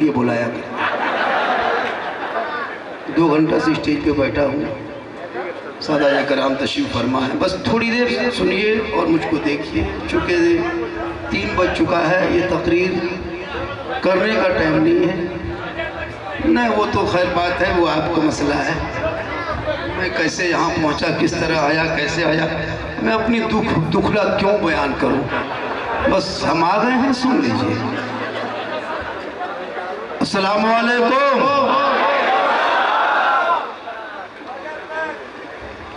लिए बुलाया गया। 2 घंटा से स्टेज पे बैठा हूँ, सादा कराम तशरीफ फरमा है। बस थोड़ी देर सुनिए और मुझको देखिए, चूँकि 3 बज चुका है, ये तकरीर करने का टाइम नहीं है। नहीं वो तो खैर बात है, वो आपका मसला है। मैं कैसे यहाँ पहुँचा, किस तरह आया, कैसे आया, मैं अपनी दुखड़ा क्यों बयान करूँ। बस हम आ गए हैं, सुन लीजिए। अस्सलामु अलैकुम।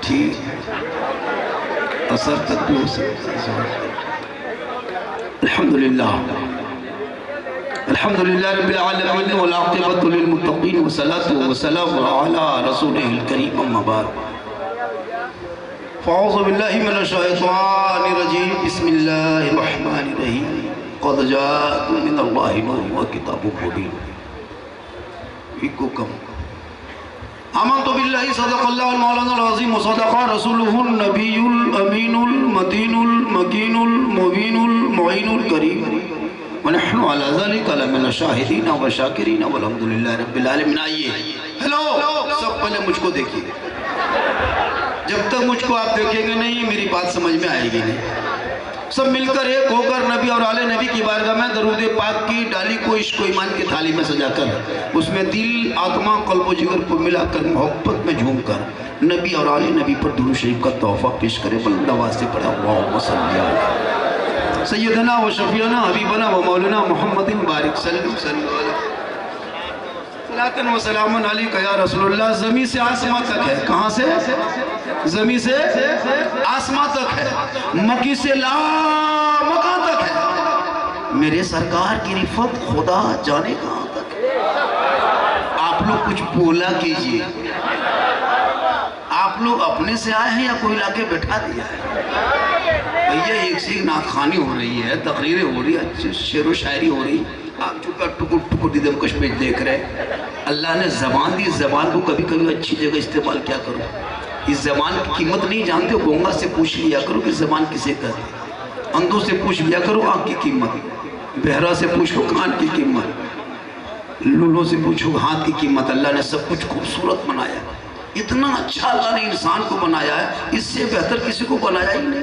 ठीक असर तक भी हो सकता है। अल्हम्दुलिल्लाह अल्हम्दुलिल्लाह रब्बिल आलमीन वल आक़िबतु लिल मुत्तक़ीन वस्सलातु वस्सलामु अला रसूलिल करीम अम्मा बाद। फ़अऊज़ु बिल्लाहि मिनश शैतानिर रजीम। बिस्मिल्लाहिर रहमानिर रहीम। क़द जाअकुम मिनल्लाहि नूरुन व किताबुम मुबीन। इको कम आमन्तु बिल्लाहि सदक़ल्लाहुल मौलानाल अज़ीम व सदक़ा रसूलुहुन नबियुल अमीनुल मतीनुल मकीनुल मुबीनुल मुईनुल करीम व नहनु अला ज़ालिका लमिन शाहिदीन व शाकिरीन वल्हम्दुलिल्लाहि रब्बिल आलमीन। आइए, हेलो, सब पहले मुझको देखिए। जब तक मुझको आप देखेंगे नहीं, मेरी बात समझ में आएगी नहीं। सब मिलकर एक होकर नबी और आले नबी की बारगाह में दरूद पाक की डाली को इश्क ईमान की थाली में सजाकर, उसमें दिल, आत्मा, कल्ब जिगर को मिलाकर मोहब्बत में झूमकर नबी और आले नबी पर दुरूद शरीफ का तोहफा पेश करे। बुलंद आवाज़ से पढ़ा अल्लाहुम्मा सल्ली अला सय्यदना व शफीअना हबीबना व मौलाना मुहम्मदिन बारिक सल्लल्लाहु अलैहि व सल्लम अलैका या रसूलुल्लाह। ज़मीन से आसमां तक है। कहाँ से? ज़मीन से आसमां तक है, मक्की से ला मकां तक है। मेरे सरकार की रिफत खुदा जाने कहाँ तक है। आप लोग कुछ बोला कीजिए। आप लोग अपने से आए हैं या कोई लाके बैठा दिया है? भैया एक से एक नातखानी हो रही है, तकरीरें हो रही है, शेर व शायरी हो रही। आप चुका टुकुर टुकुर दिदम कश पे देख रहे। अल्लाह ने ज़बान दी, ज़बान को कभी कभी अच्छी जगह इस्तेमाल क्या करो। इस ज़बान की कीमत नहीं जानते हो, गोंगा से पूछ लिया करो कि ज़बान किसे कहते हैं। अंधों से पूछ लिया करो आँख की कीमत, बहरा से पूछो कान की कीमत, लूलों से पूछो हाथ की कीमत। अल्लाह ने सब कुछ खूबसूरत बनाया। इतना अच्छा अल्लाह ने इंसान को बनाया है, इससे बेहतर किसी को बनाया ही नहीं।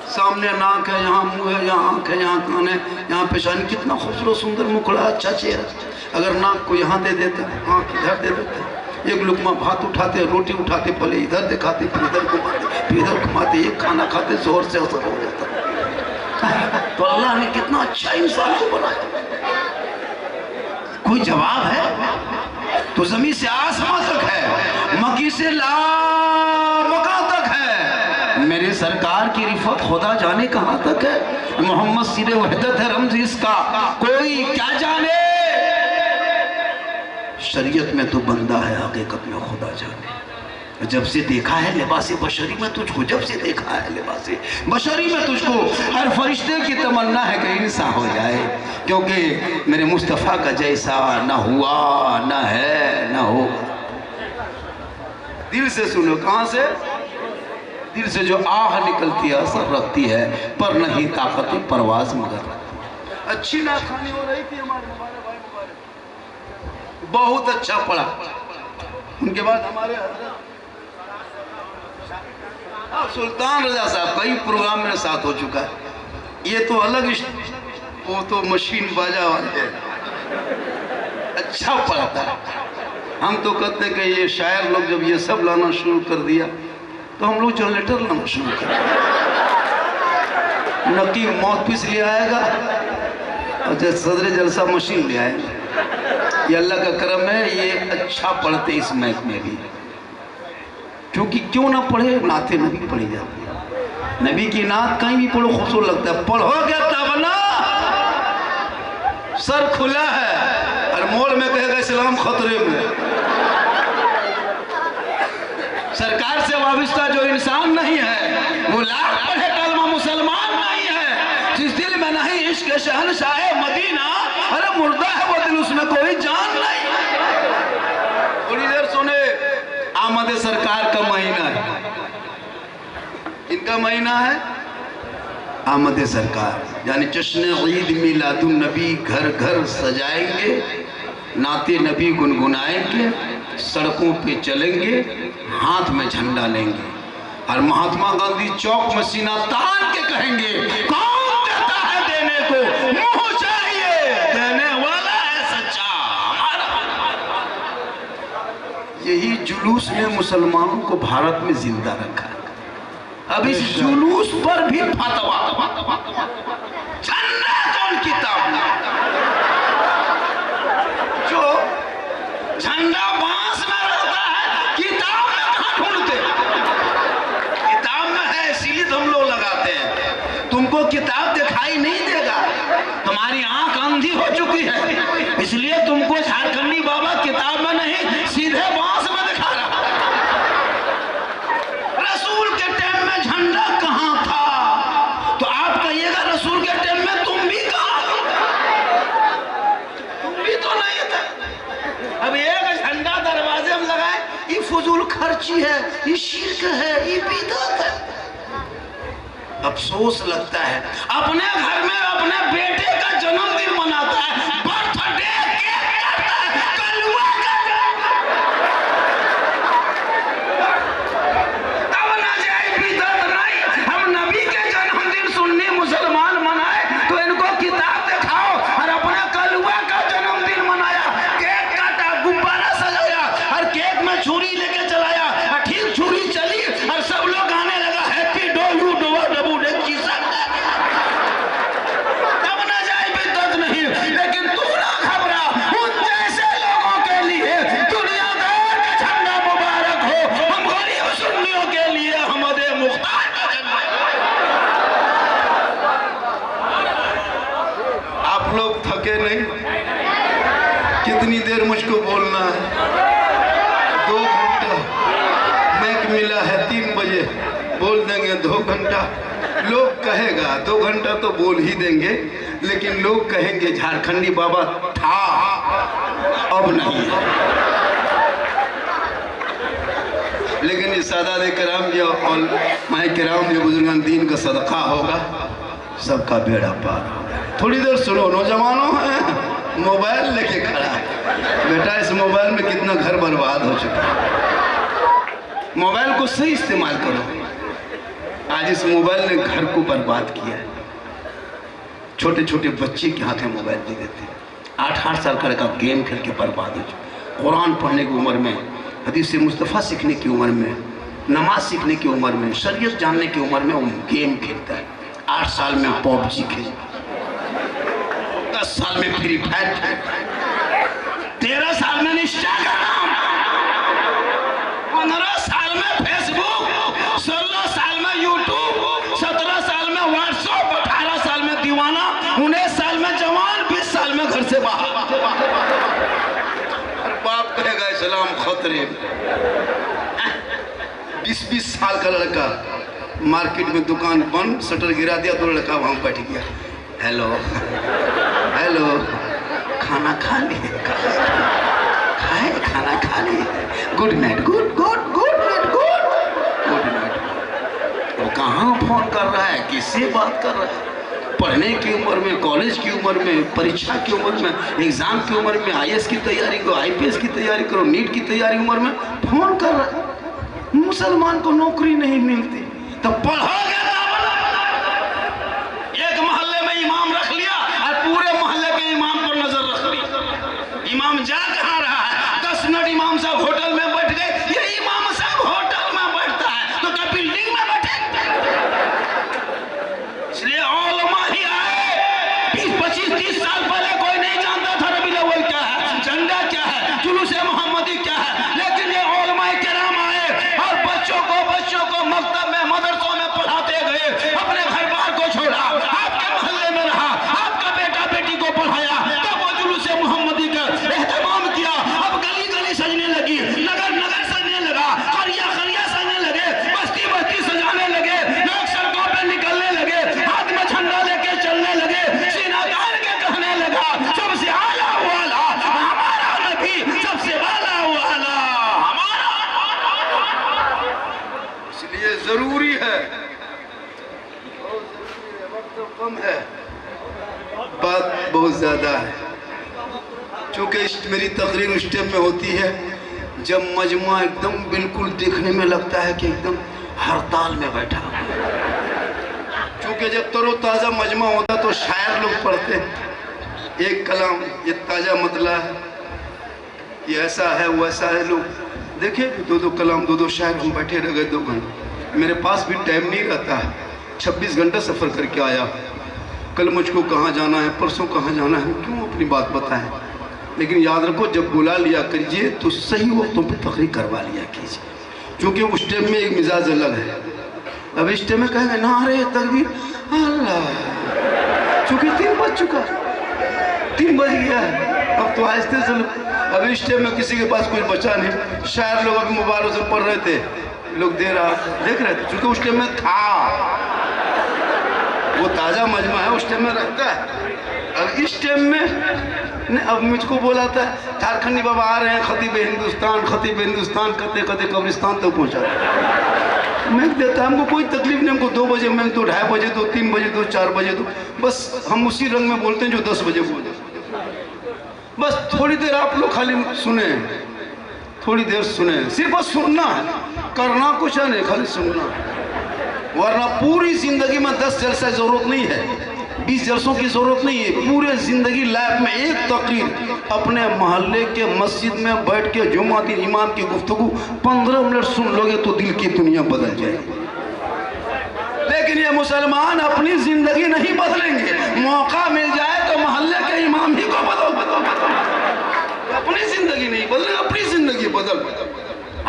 सामने नाक है, यहाँ मुंह है, यहाँ आँख है, यहाँ कान है, यहाँ पेशानी, कितना खूबसूरत सुंदर मुखड़ा, अच्छा चेहरा। अगर नाक को यहाँ दे देते, आँख इधर दे देते, एक लुकमा भात उठाते, रोटी उठाते, पहले इधर दिखाते, फिर इधर घुमाते, फिर इधर घुमाते, एक खाना खाते, जोर से असर हो जाता। तो अल्लाह ने कितना अच्छा इंसान को बनाया। कोई जवाब है? तो जमीन से आसमां तक है, मक्की से ला मकां तक है। मेरे सरकार की रिफत खुदा जाने कहाँ तक है। मोहम्मद सिरे वहदत है रमज़ इसका कोई क्या जाने। शरीयत में तो बंदा है, हकीकत में खुदा जाने। जब से देखा है लिबास बशरी में तुझको, जब से देखा है लिबास बशरी में तुझको, हर फरिश्ते की तमन्ना है कि इंसान हो जाए, क्योंकि मेरे मुस्तफ़ा का जैसा ना हुआ, ना है, ना हो। दिल से सुनो। कहाँ से? दिल से जो आह निकलती है, असर रखती है, पर नहीं ताकत परवाज मगर। अच्छी नाखानी हो रही थी हमारे मुबारक भाई, मुबारक बहुत अच्छा पढ़ा। उनके बाद हमारे सुल्तान रजा साहब कई प्रोग्राम में साथ हो चुका है। ये तो अलग, वो तो मशीन बाजा वाले अच्छा पढ़ता है। हम तो कहते कि ये शायर लोग जब ये सब लाना शुरू कर दिया तो हम लोग जनरेटर लाना शुरू कर दिया। नकी मौत पीस ले आएगा और जैसे सदर जलसा मशीन ले आएगा। ये अल्लाह का करम है, ये अच्छा पढ़ते इस मैच में भी, क्योंकि क्यों ना पढ़े, नाते नबी पढ़ी जाती है। नबी की नात कहीं भी पढ़ो खूबसूरत लगता है। पढ़ोगे तब ना, सर खुला है और मोड़ में कहेगा इस्लाम खतरे में। सरकार से वाबिस्ता जो इंसान नहीं है, वो लाख पढ़े कलमा मुसलमान नहीं है। जिस दिल में नहीं इश्क शहनशाह मदीना, अरे मुर्दा है वो दिल, उसमें कोई जान नहीं। थोड़ी देर सुने। आमद सरकार का महीना है। इनका महीना है आमद सरकार, यानी जश्न ईद मिलादुन नबी घर घर सजाएंगे नाते नबी गुनगुनाएंगे, सड़कों पे चलेंगे, हाथ में झंडा लेंगे और महात्मा गांधी चौक में सीना तान के कहेंगे, कौन देता है देने को, मुंह चाहिए, देने वाला है सच्चा हमारा। यही जुलूस ने मुसलमानों को भारत में जिंदा रखा। अब इस जुलूस पर भी फतवा, झंडा कौन किताब ना, जो झंडा बांस में रहता है, किताब में कहां ढूंढते? किताब में है इसीलिए तो हम लोग लगाते हैं। तुमको किताब दिखाई नहीं देगा, तुम्हारी आंख अंधी हो चुकी है, इसलिए तुमको झारखंडी बाबा किताब में नहीं सीधे बांस में दिखा रहा। रसूल के टाइम में झंडा कहां था? तो आप कहिएगा रसूल के टाइम में तुम भी कहां? तुम भी तो नहीं थे। अब एक झंडा दरवाजे में लगाए, ये फजूल खर्ची है, ये शिर्क है, ये बिदअत है। अफसोस लगता है, अपने घर में अपने बेटे का जन्मदिन मनाता है, बर्थडे केक काटता है, कलुआ तब ना जाए बिदअत नहीं। हम नबी के जन्मदिन सुन्नी मुसलमान मनाए तो इनको किताब दिखाओ, और अपने कलुआ का जन्मदिन मनाया, केक काटा, गुब्बारा सजाया और केक में छुरी लेके चलाया, और ठीक छुरी चली और सब लोग गाने लगा हैप्पी डो यू डो डबू डे चीज़ा। तब ना जाए बिदअत नहीं। लेकिन तू ना घबरा, उन जैसे लोगों के लिए दुनियादार का झंडा मुबारक हो, हम गरीब सुन्नियों के लिए हमदे मुख्तार का झंडा। आप लोग थके नहीं? कितनी देर मुझको बोलना है? 2 घंटा। मैक मिला है 3 बजे, बोल देंगे 2 घंटा। लोग कहेगा 2 घंटा तो बोल ही देंगे, लेकिन लोग कहेंगे झारखंडी बाबा था, अब नहीं है। लेकिन इस सादात कराम या और माए कराम या बुजुर्गान दीन का सदका होगा, सबका बेड़ा पार होगा। थोड़ी देर सुनो, नौजवानों है मोबाइल लेके खड़ा है बेटा, इस मोबाइल में कितना घर बर्बाद हो चुका है। मोबाइल को सही इस्तेमाल करो। आज इस मोबाइल ने घर को बर्बाद किया है। छोटे छोटे बच्चे के हाथ में मोबाइल दे देते हैं, 8-8 साल का लड़का गेम खेल के बर्बाद हो चुका। कुरान पढ़ने की उम्र में, हदीस मुस्तफ़ा सीखने की उम्र में, नमाज सीखने की उम्र में, शरीयत जानने की उम्र में वो गेम खेलता है। 8 साल में पबजी खेलता है, 10 साल में फ्री फायर खेलता है, 13 साल में इंस्टाग्राम, 15 साल में फेसबुक, 16 साल में यूट्यूब, 17 साल में व्हाट्सएप, 18 साल में दीवाना, 19 साल में जवान, 20 साल में घर से बाहर। और बाप कहेगा इस्लाम खतरे। 20-20 साल का लड़का, मार्केट में दुकान बंद, शटर गिरा दिया तो लड़का वहां बैठ गया, हेलो हेलो, खाना खा लिए, खाए खाना खा लिए, good night, good good good night, good night. वो कहाँ फोन कर रहा है, किससे बात कर रहा है? पढ़ने की उम्र में, कॉलेज की उम्र में, परीक्षा की उम्र में, एग्जाम की उम्र में, IAS की तैयारी करो, IPS की तैयारी करो, नीट की तैयारी उम्र में फोन कर रहा है। मुसलमान को नौकरी नहीं मिलती तो पढ़ोगे तब। एक मोहल्ले में इमाम रख लिया और पूरे मोहल्ले के इमाम पर नजर रख ली। इमाम जा कहाँ रहा है? 10 मिनट इमाम साहब होटल में बैठ गए, ये इमाम साहब होटल में बैठता है तो क्या बिल्डिंग में बैठे? इसलिए उलमा ही आए। 20-25-30 साल पहले कोई नहीं जानता था रबीउल अव्वल क्या है, झंडा क्या है, जुलूस ए मोहम्मदी क्या है, लेकिन ये उलमा किराम आए और बच्चों को मकतब में, मदरसों में पढ़ाते गए, अपने घर बार को छोड़ा, आपके मोहल्ले में रहा, आपका बेटा बेटी को पढ़ाया, तब वो जुलूस ए मोहम्मदी का एहतमाम किया। अब गली गली सजने लगी, नगर नगर सजने लगा, करिया करिया सजने लगे, बस्ती बस्ती सजाने लगे, लोग सड़कों पे निकलने लगे, हाथ में झंडा लेके चलने लगे, सीना तान के कहने लगा सबसे आला वाला हमारा नबी, सबसे वाला वाला हमारा। इसलिए जरूरी है, वक्त कम है, बात बहुत ज्यादा है। चूँकि मेरी तकरीर उस टाइम में होती है जब मजमा एकदम बिल्कुल देखने में लगता है कि एकदम हड़ताल में बैठा। चूँकि जब तरोताज़ा मजमा होता तो शायर लोग पढ़ते एक कलाम, ये ताज़ा मतला है, ये ऐसा है वैसा है। लोग देखे दो दो कलाम, दो दो शायर, हम बैठे रह गए 2 घंटे। मेरे पास भी टाइम नहीं रहता है, 26 घंटा सफ़र करके आया। कल मुझको कहाँ जाना है, परसों कहाँ जाना है, क्यों अपनी बात बताएं। लेकिन याद रखो, जब बुला लिया करिए तो सही वक्तों पर तकरीर करवा लिया कीजिए, क्योंकि उस टाइम में एक मिजाज अलग है। अब इस टाइम में कहेंगे ना अरे तकबीर अल्लाह, चूँकि 3 बज चुका, 3 बज गया है, अब तो आहिस्ते चलो। अब इस टाइम में किसी के पास कुछ बचा नहीं। शायर लोग अभी मोबाइलों से पढ़ रहे थे, लोग देख रहे थे, क्योंकि उस टाइम में था, वो ताज़ा मजमा है, उस टाइम में रहता है। अब इस टाइम में नहीं, अब मुझको बोला था झारखंडी बाबा आ रहे हैं, खतीब हिंदुस्तान करते करते कब्रिस्तान तक पहुँचा। मैं देता, हमको कोई तकलीफ नहीं, हमको 2 बजे मैं तो 2:30 बजे दो, 3 बजे दो, 4 बजे दो, बस हम उसी रंग में बोलते हैं जो 10 बजे बोले। बस थोड़ी देर आप लोग खाली सुने, थोड़ी देर सुने, सिर्फ बस सुनना है, करना कुछ है नहीं, खाली सुनना। वरना पूरी ज़िंदगी में 10 जलसा की ज़रूरत नहीं है, 20 जलसों की ज़रूरत नहीं है। पूरे ज़िंदगी लाइफ में एक तकरीर अपने मोहल्ले के मस्जिद में बैठ के जुम्मा दिन इमाम की गुफ्तगू 15 मिनट सुन लोगे तो दिल की दुनिया बदल जाएगी। लेकिन ये मुसलमान अपनी ज़िंदगी नहीं बदलेंगे, मौका मिल जाए तो मोहल्ले के इमाम ही को बदल अपनी ज़िंदगी नहीं बदलेंगे, अपनी ज़िंदगी बदल।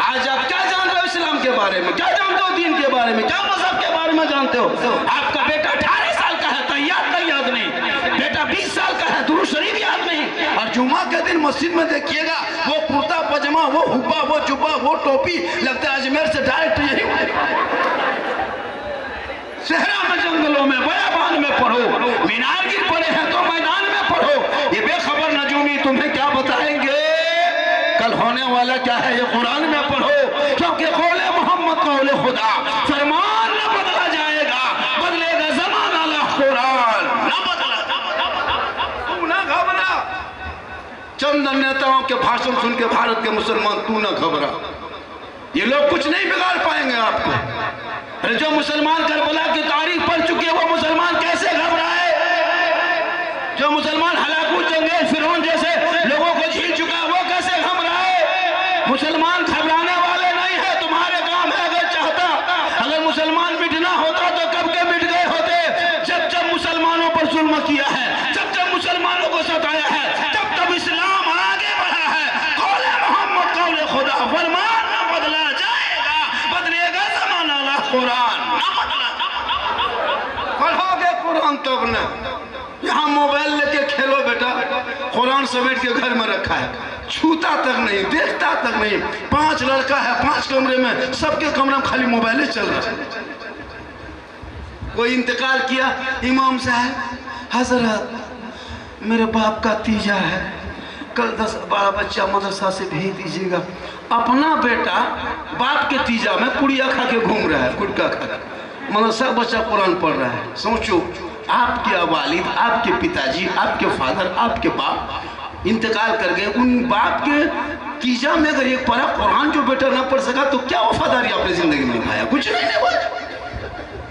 आज आप क्या जान रहे हो इस्लाम के बारे में, क्या जानते हो दीन के बारे में, क्या मज़हब के बारे में जानते हो? आपका बेटा 18 साल का है, तैयार का याद नहीं, बेटा 20 साल का है, दुरूद शरीफ याद नहीं, और जुमा के दिन मस्जिद में देखिएगा वो कुर्ता पजामा, वो हुब्बा, वो जुब्बा, वो टोपी, लगता है अजमेर से डायरेक्ट यही। शहरा में, जंगलों में, बयाबान में पढ़ो, मीनार गिर पड़े हैं तो मैदान में पढ़ो। ये बेखबर नजूमी तुम्हें क्या बताएंगे कल होने वाला क्या है, ये कुरान में पढ़ो, क्योंकि कौले मोहम्मद कौले खुदा, फरमान न बदला जाएगा, बदलेगा ज़माना ला कुरान न बदला। तू ना घबरा, चंद नेताओं के भाषण सुन के भारत के मुसलमान तू ना घबरा, ये लोग कुछ नहीं बिगाड़ पाएंगे आपको। अरे जो मुसलमान करबला की तारीख पढ़ चुके हैं वो मुसलमान कैसे घबराए? जो मुसलमान हलाकू जंगेल फिरौन जैसे लोगों को झील चुका है वो कैसे घबराए? मुसलमान घबराने वाले नहीं है, तुम्हारे काम है अगर चाहता, अगर मुसलमान मिटना होता तो कब के मिट गए होते। जब जब मुसलमानों पर जुल्म किया है, जब जब मुसलमानों को सताया है, तब तब इस्लाम आगे बढ़ा है। कौले मोहम्मद कौले खुदा, फरमान न बदला जाएगा, बदलेगा ज़माना ला कुरान न बदला। पढ़ोगे कुरान तब न, यहाँ मोबाइल लेके खेलो बेटा, कुरान समेट के घर में रखा है, छूता तक नहीं, देखता तक नहीं। 5 लड़का है, 5 कमरे में, सबके कमरे में खाली मोबाइल चल रहा है। कोई इंतकाल किया, इमाम साहब हजरत मेरे बाप का तीजा है, कल 10-12 बच्चा मदरसा से भेज दीजिएगा। अपना बेटा बाप के तीजा में पुड़िया खा के घूम रहा है, गुटखा खा के, मदरसा बच्चा कुरान पढ़ रहा है। सोचो, आपके वालिद, आपके पिताजी, आपके फादर, आपके बाप इंतकाल कर गए, उन बाप के तीजा में अगर एक पारा कुरान जो बेटा ना पढ़ सका तो क्या वफादारी आपने जिंदगी में निभाया? कुछ नहीं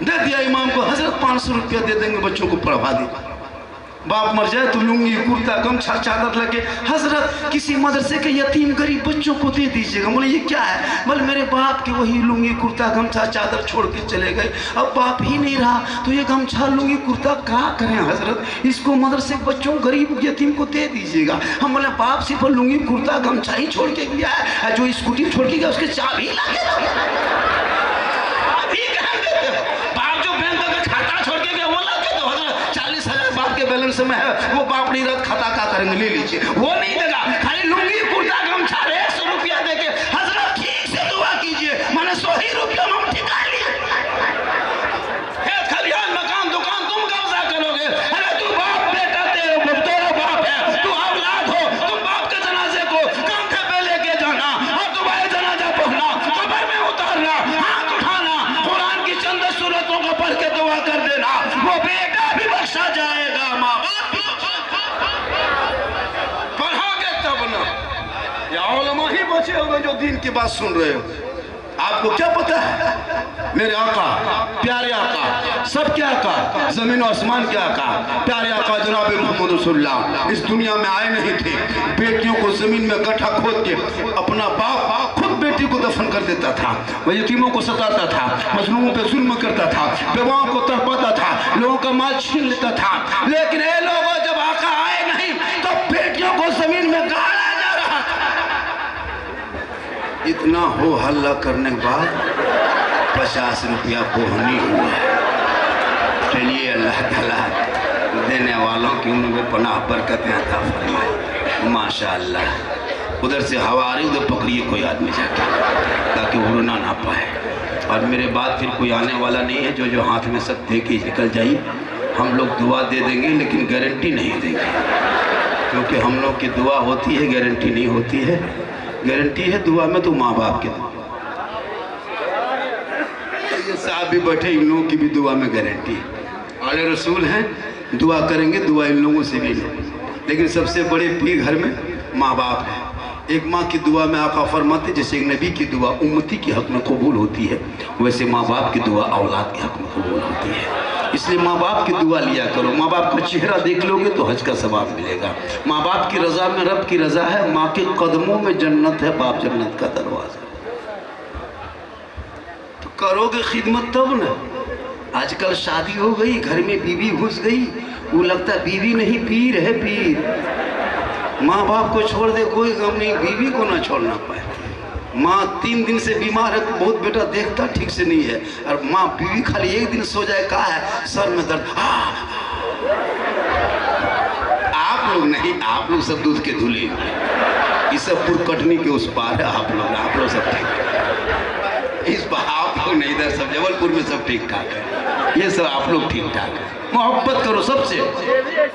दे दिया इमाम को, हजरत 500 रुपया दे देंगे, बच्चों को पढ़वा दे। बाप मर जाए तो लुंगी कुर्ता गमछा चादर लगे, हजरत किसी मदरसे के यतीम गरीब बच्चों को दे दीजिएगा। बोले ये क्या है? बोले मेरे बाप के वही लुंगी कुर्ता गमछा चादर छोड़ के चले गए, अब बाप ही नहीं रहा तो ये गमछा लुंगी कुर्ता क्या करें हजरत, इसको मदरसे के बच्चों गरीब यतीम को दे दीजिएगा। हम बोले बाप सिर्फ लुंगी कुर्ता गमछा ही छोड़ के गया है, जो स्कूटी छोड़ के गया उसके चाबी लगे। बैलेंस में है, वो बाप नहीं रहता, खाता का करेंगे, ले लीजिए। वो नहीं देगा, खाली लुंगी कुर्ता गमछा 100 रुपया देके हजरत ठीक से दुआ कीजिए, मैंने 100 ही रुपया हम ठिका लिए। खलियान मकान दुकान तुम कब्जा करोगे? अरे तू बाप बेटा, तेरा बाप है, तू औलाद हो, तुम बाप के जनाजे को कंधे पे लेके जाना और तुम्हारे जनाजा पढ़ना, कब्र में उतारना, हाथ उठाना, कुरान की चंद सूरतों को पढ़ के दुआ कर देना, वो बेटा भी बख्शा जाएगा, माँ बाप भी। पढ़ोगे ना, या उलमा ही बचे हुए जो दीन की बात सुन रहे हो। आपको क्या पता है, मेरे आका, प्यारे आका, सबके आका, जमीन और आसमान के आका, प्यारे आका जनाब मोहम्मद रसूलुल्लाह इस दुनिया में आए नहीं थे। बेटियों को जमीन में गड्ढा खोद के अपना बाप खुद बेटी को दफन कर देता था, वह यतीमों को सताता था, मजलूमों पे जुल्म करता था, बेवाओं को तड़पाता था, लोगों का माल छीन लेता था। लेकिन ये लोगों जब आका आए नहीं तो बेटियों को जमीन में गाड़ा जा रहा था। इतना हो हल्ला करने के बाद 50 रुपया बोहनी हुआ। चलिए अल्लाह ताला देने वालों की उनको पनाह बरकतें अता फरमाए। माशाअल्लाह। उधर से हवा आ रही, उधर पकड़िए कोई आदमी जाके, ताकि उड़ना ना पाए। और मेरे बाद फिर कोई आने वाला नहीं है। जो हाथ में सब दे के निकल जाइए। हम लोग दुआ दे देंगे लेकिन गारंटी नहीं देंगे, क्योंकि हम लोग की दुआ होती है, गारंटी नहीं होती है। गारंटी है दुआ में तो माँ बाप के। ये साहब भी बैठे, इन लोगों की भी दुआ में गारंटी है। आले रसूल हैं, दुआ करेंगे, दुआ इन लोगों से भी लेंगे। लेकिन सबसे बड़े पीर घर में माँ बाप है। एक माँ की दुआ में आका फरमाते जैसे एक नबी की दुआ उम्मती के हक में कबूल होती है, वैसे माँ बाप की दुआ औलाद के हक में कबूल होती है। इसलिए माँ बाप की दुआ लिया करो। माँ बाप का चेहरा देख लोगे तो हज का सवाब मिलेगा। माँ बाप की रज़ा में रब की रज़ा है, माँ के कदमों में जन्नत है, बाप जन्नत का दरवाज़ा। तो करोगे खिदमत तब ना। आजकल शादी हो गई, घर में बीवी घुस गई, वो लगता बीवी नहीं पीर है पीर। माँ बाप को छोड़ दे कोई गम नहीं, बीवी को ना छोड़ना पाए। माँ 3 दिन से बीमार है, बहुत बेटा देखता ठीक से नहीं है, और माँ बीवी खाली 1 दिन सो जाए, कहा है सर में दर्द। आप लोग नहीं, आप लोग सब दूध के धुले, ये सब पूर्व कटनी के उस पार है। आप लोग सब ठीक, इस बार आप लोग नहीं, इधर सब जबलपुर में सब ठीक ठाक है। ये सब आप लोग ठीक ठाक है। मोहब्बत करो सबसे,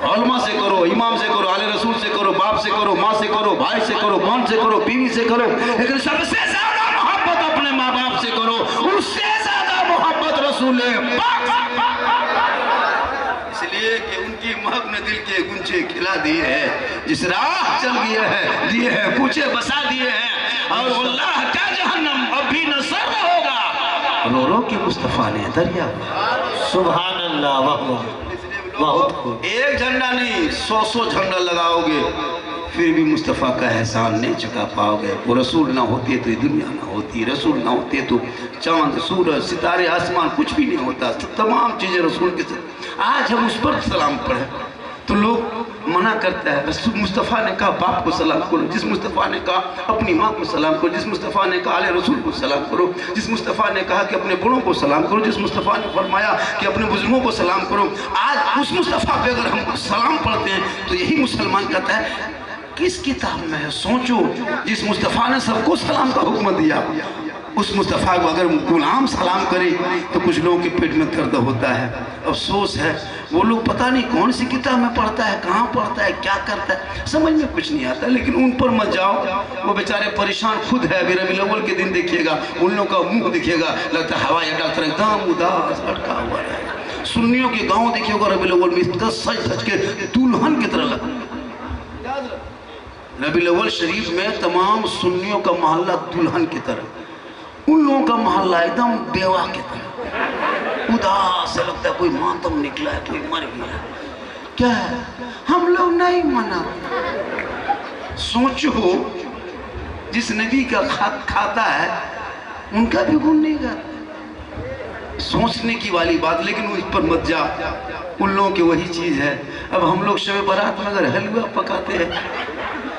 उलमा से करो, इमाम से करो, आले रसूल से करो, बाप से करो, माँ से करो, भाई से करो, बहन से करो, बीवी से करो, लेकिन सबसे ज्यादा मोहब्बत अपने माँ बाप से करो, उससे ज्यादा मोहब्बत रसूल पाक। इसलिए कि उनकी महक ने दिल के गुंजे खिला दिए हैं, जिस राह चल दिए हैं कूचे बसा दिए हैं, और अल्लाह का जहन्नम अब भी न सर होगा। रो रो के मुस्तफ़ा ने दरिया। सुभान अल्लाह। बहुत एक झंडा नहीं 100 झंडा लगाओगे फिर भी मुस्तफ़ा का एहसान नहीं चुका पाओगे। वो रसूल ना होती तो ये दुनिया ना होती, रसूल ना होते तो चांद सूरज सितारे आसमान कुछ भी नहीं होता। तमाम चीज़ें रसूल के साथ। आज हम उस पर सलाम पढ़े तो लोग मना करता है। मुस्तफ़ा ने कहा बाप को सलाम करो, जिस मुस्तफ़ा ने कहा अपनी माँ को सलाम करो, जिस मुस्तफ़ा ने कहा आले रसूल को सलाम करो, जिस मुस्तफ़ा ने कहा कि अपने बड़ों को सलाम करो, जिस मुस्तफ़ा ने फरमाया कि अपने बुजुर्गों को सलाम करो, आज उस मुस्तफ़ा पे अगर हम सलाम पढ़ते हैं तो यही मुसलमान कहता है किस किताब में है। सोचो, जिस मुस्तफ़ा ने सबको सलाम का हुक्म दिया, उस मुस्तफ़ा को अगर गुलाम सलाम करे तो कुछ लोगों के पेट में दर्द होता है। अफसोस है वो लोग पता नहीं कौन सी किताब में पढ़ता है, कहाँ पढ़ता है, क्या करता है, समझ में कुछ नहीं आता। लेकिन उन पर मत जाओ, वो बेचारे परेशान खुद है। अभी रबीउल अव्वल के दिन देखिएगा उन लोगों का मुंह दिखेगा, लगता है हवाई अड्डा तरह एकदम उदास अटका हुआ है। सुन्नियों के गाँव देखिएगा रबीउल अव्वल में इतना सज धज के दुल्हन की तरह लगता। रबीउल अव्वल शरीफ में तमाम सुन्नियों का मोहल्ला दुल्हन की तरह, उन लोगों का मोहल्ला एकदम बेवा की तरह उदास से लगता है कोई मातम निकला है, कोई मर गया। क्या है, हम लोग नहीं मना। सोचो, जिस नबी का खाता है उनका भी गुण नहीं गाता। सोचने की वाली बात, लेकिन उस पर मत जा, उन लोगों की वही चीज़ है। अब हम लोग शब बारात में अगर हलवा पकाते हैं,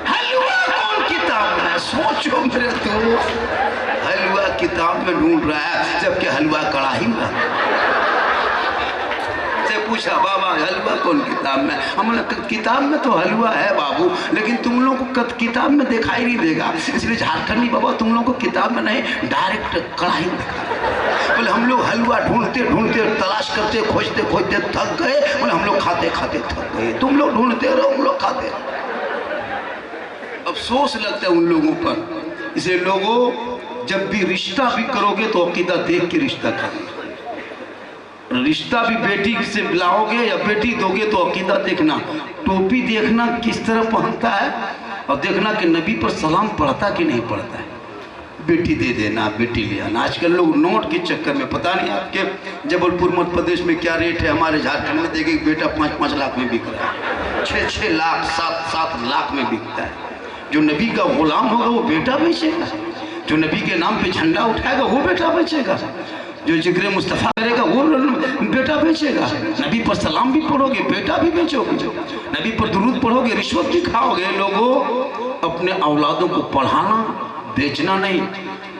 हलवा कौन किताब में है? सोचो मेरे दोस्त, हलवा किताब में ढूंढ रहा है जबकि हलवा कढ़ाई में। से पूछा बाबा हलवा कौन किताब में? हमने किताब में तो हलवा है बाबू, लेकिन तुम लोगों को किताब में दिखाई नहीं देगा, इसलिए झारखंडी बाबा तुम लोगों को किताब में नहीं डायरेक्ट कढ़ाई में दिखा। बोले हम लोग हलवा ढूंढते ढूंढते तलाश करते खोजते खोजते थक गए। बोले हम लोग खाते खाते थक गए। तुम लोग ढूंढते रहो, हम लोग खाते। अफसोस लगता है उन लोगों पर। इसलिए लोगों, जब भी रिश्ता भी करोगे तो अकीदा देख के रिश्ता करना। रिश्ता भी बेटी से लाओगे या बेटी दोगे तो अकीदा देखना, टोपी देखना किस तरह पहनता है और देखना कि नबी पर सलाम पढ़ता कि नहीं पढ़ता है। बेटी दे देना, बेटी ले आना। आजकल लोग नोट के चक्कर में, पता नहीं आपके जबलपुर मध्य प्रदेश में क्या रेट है, हमारे झारखंड में देखिए बेटा 5-5 लाख में बिक रहा है, 6-6 लाख 7-7 लाख में बिकता है। जो नबी का गुलाम होगा वो बेटा बेचेगा, जो नबी के नाम पे झंडा उठाएगा वो बेटा बेचेगा, जो जिक्र मुस्तफ़ा करेगा वो बेटा बेचेगा। नबी पर सलाम भी पढ़ोगे बेटा भी बेचोगे, नबी पर दुरूद पढ़ोगे रिश्वत भी खाओगे। लोगों, अपने औलादों को पढ़ाना बेचना नहीं,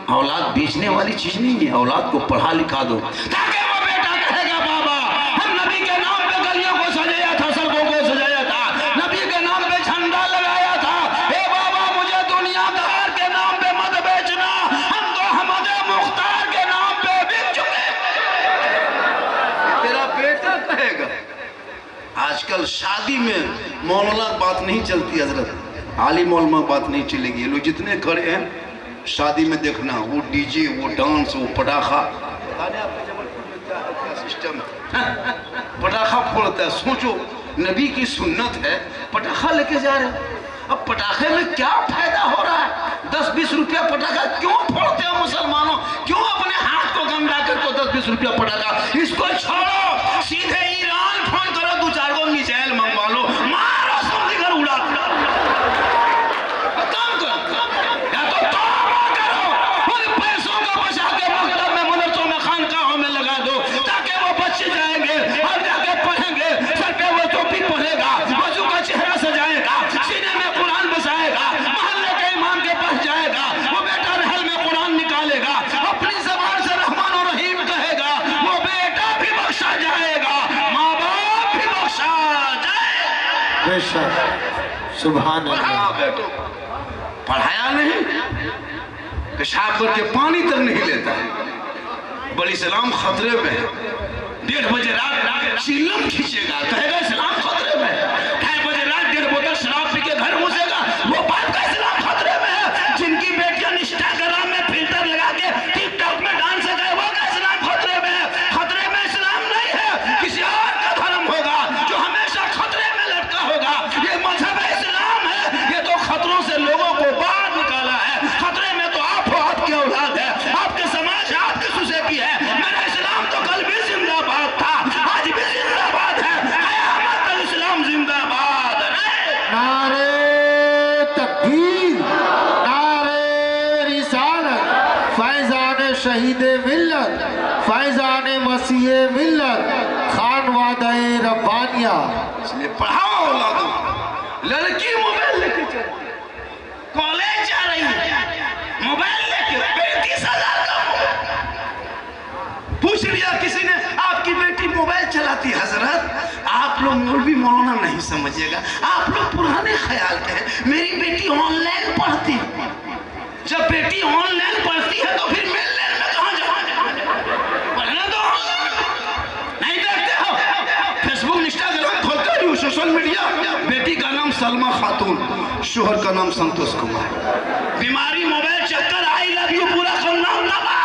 औलाद बेचने वाली चीज नहीं है। औलाद को पढ़ा लिखा दो ताकि वो बेटा कहेगा बाबा हम नबी के नाम पे गलियों को सजाया था, सड़कों को सजाया था, नबी के नाम पे झंडा लगाया था। ए बाबा मुझे दुनियादार के नाम पे मत बेचना, हम तो अहमद मुख्तार के नाम पे बिक चुके। तेरा बेटा कहेगा। आजकल शादी में मौलाना बात नहीं चलती हजरत, आली मौलमा बात नहीं चलेगी। ये लोग जितने खड़े हैं शादी में देखना, वो डीजे, वो डांस, वो पटाखा, सिस्टम पटाखा फोड़ता है। सोचो नबी की सुन्नत है, पटाखा लेके जा रहे हैं। अब पटाखे में क्या फायदा हो रहा है? 10-20 रुपया पटाखा क्यों फोड़ते हो मुसलमानों? क्यों अपने हाथ को गंदा करके 10-20 रुपया पटाखा? इसको छोड़ो, सीधे ईरान फोन करो, 2-4 गो मिसाइल मंगवा लो, मारो सब घर उड़ा सुभान अल्लाह। बेटो पढ़ाया नहीं, पेशाब करके पानी तक नहीं लेता है। बड़ी इस्लाम खतरे में है। 1:30 बजे रात चिल्लम खींचेगा, कहेगा इस्लाम खतरे में है। 2:30 बजे रात 1.5 बोतल शराब पी के घर घुसेगा, वो बात का इस्लाम खतरे में है। जिनकी बेटियां इंस्टाग्राम में फिल्टर लगा के टिकटॉक में डांस करे, वो का इस्लाम खतरे में है। खतरे में इस्लाम नहीं है, किसी और का धर्म होगा जो हमेशा खतरे में लटका होगा। ये मजहब इस्लाम है, ये तो खतरों से लोगों को बाहर निकाला है। खतरे में तो आप हो, आपकी औलाद है, आपके समाज है, आपकी सोसाइटी है। मेरा इस्लाम तो कल भी जिंदाबाद था, आज भी जिंदाबाद है, क़यामत तक इस्लाम जिंदाबाद है। नारे तकबीर, नारे रिसालत, फैज़ान शहीद मिल्लत, फैज़ान मसीह मिल्लत, खान वादे रब्बानिया। इसलिए पढ़ाओ औलादों। लड़की मोबाइल लेके चल, कॉलेज जा रही है, मोबाइल लेके, 35,000 का पूछ लिया किसी ने, आपकी बेटी मोबाइल चलाती है? हजरत आप लोग मौलवी मौलाना नहीं समझिएगा, आप लोग पुराने ख्याल के हैं। मेरी बेटी ऑनलाइन पढ़ती है। जब बेटी ऑनलाइन पढ़ती है तो फिर मेल में कहाँ जाओ? पढ़ने दो। नहीं देखते हो फेसबुक इंस्टाग्राम खोलते हो, सोशल मीडिया, बेटी का नाम सलमा खातून, शोहर का नाम संतोष कुमार। बीमारी मोबाइल चक्कर, आई लव यू पूरा सुनना लगा।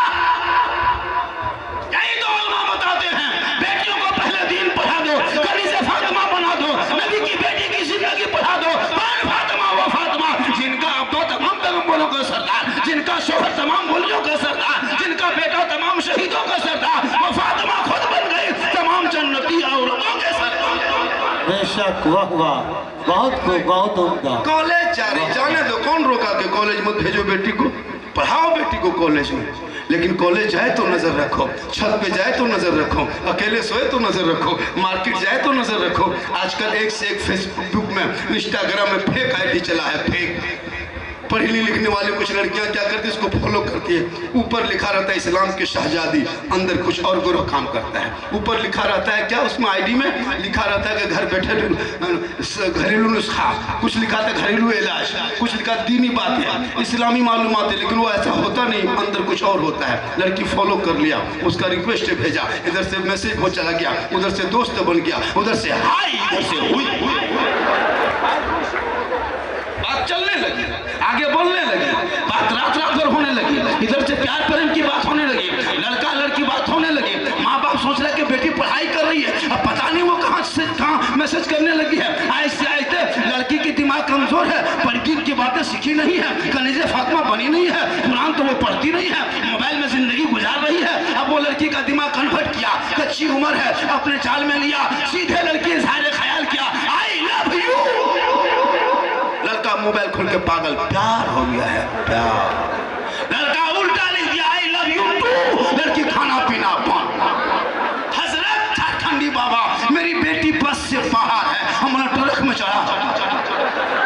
यही तो उलमा बताते हैं, बेटियों को पहले दीन पढ़ा दो, कली से फातिमा बना दो, नबी की बेटी की जिंदगी पढ़ा दो। कौन फातिमा? वो फातिमा जिनका अब्बा तमाम पैगंबरों का सरदार, जिनका शोहर तमाम वलियों का सरदार, जिनका बेटा तमाम शहीदों का सरदार, वो फातिमा खुद बन गई तमाम जन्नती औरतों के सरदार। बेशक, वाह वाह, बहुत खूब, बहुत उम्दा। कॉलेज जा रही, जाने दो, कौन रोका के कॉलेज मत भेजो बेटी को? पढ़ाओ बेटी को कॉलेज में, लेकिन कॉलेज जाए तो नजर रखो, छत पे जाए तो नजर रखो, अकेले सोए तो नजर रखो, मार्केट जाए तो नजर रखो। आजकल एक से एक फेसबुक में, इंस्टाग्राम में फेक आईडी चला है, फेक। पढ़ी लिखने वाली कुछ लड़कियां क्या करती है, इसको फॉलो करती है। ऊपर लिखा रहता है इस्लाम की शहजादी, अंदर कुछ और गुरह काम करता है। ऊपर लिखा रहता है क्या, उसमें आईडी में लिखा रहता है कि घर बैठे घरेलू नुस्खा, कुछ लिखा था घरेलू इलाज, कुछ लिखा दीनी बातें, इस्लामी मालूमात है, लेकिन वो ऐसा होता नहीं, अंदर कुछ और होता है। लड़की फॉलो कर लिया, उसका रिक्वेस्ट भेजा, इधर से मैसेज वो चला गया, उधर से दोस्त बन गया, उधर से हाय, इधर से हुई, बात चलने लगी, आगे बोलने लगी, बात रात भर होने लगी, इधर से प्यार प्रेम की बात होने लगी, लड़का लड़की बात होने लगी। माँ बाप सोच रहे कि बेटी पढ़ाई कर रही है, अब पता नहीं वो कहाँ मैसेज करने लगी है। ऐसे आते लड़की की दिमाग कमजोर है, पढ़ की नहीं है, कनीज़े फातिमा बनी नहीं है, कुरान तो वो पढ़ती नहीं है, मोबाइल में जिंदगी गुजार रही है। अब वो लड़की का दिमाग कन्वर्ट किया, कच्ची उम्र है, अपने चाल में लिया, सीधे लड़की इज़हार ख्याल किया, आई लव यू। लड़का मोबाइल खोल के पागल, प्यार हो गया है, प्यार। लड़का उल्टा लिख दिया, आई लव यू टू। लड़की खाना पीना बंद। हजरत झारखंडी बाबा, मेरी बेटी बस से बाहर है, हमारा ट्रक में चढ़ा,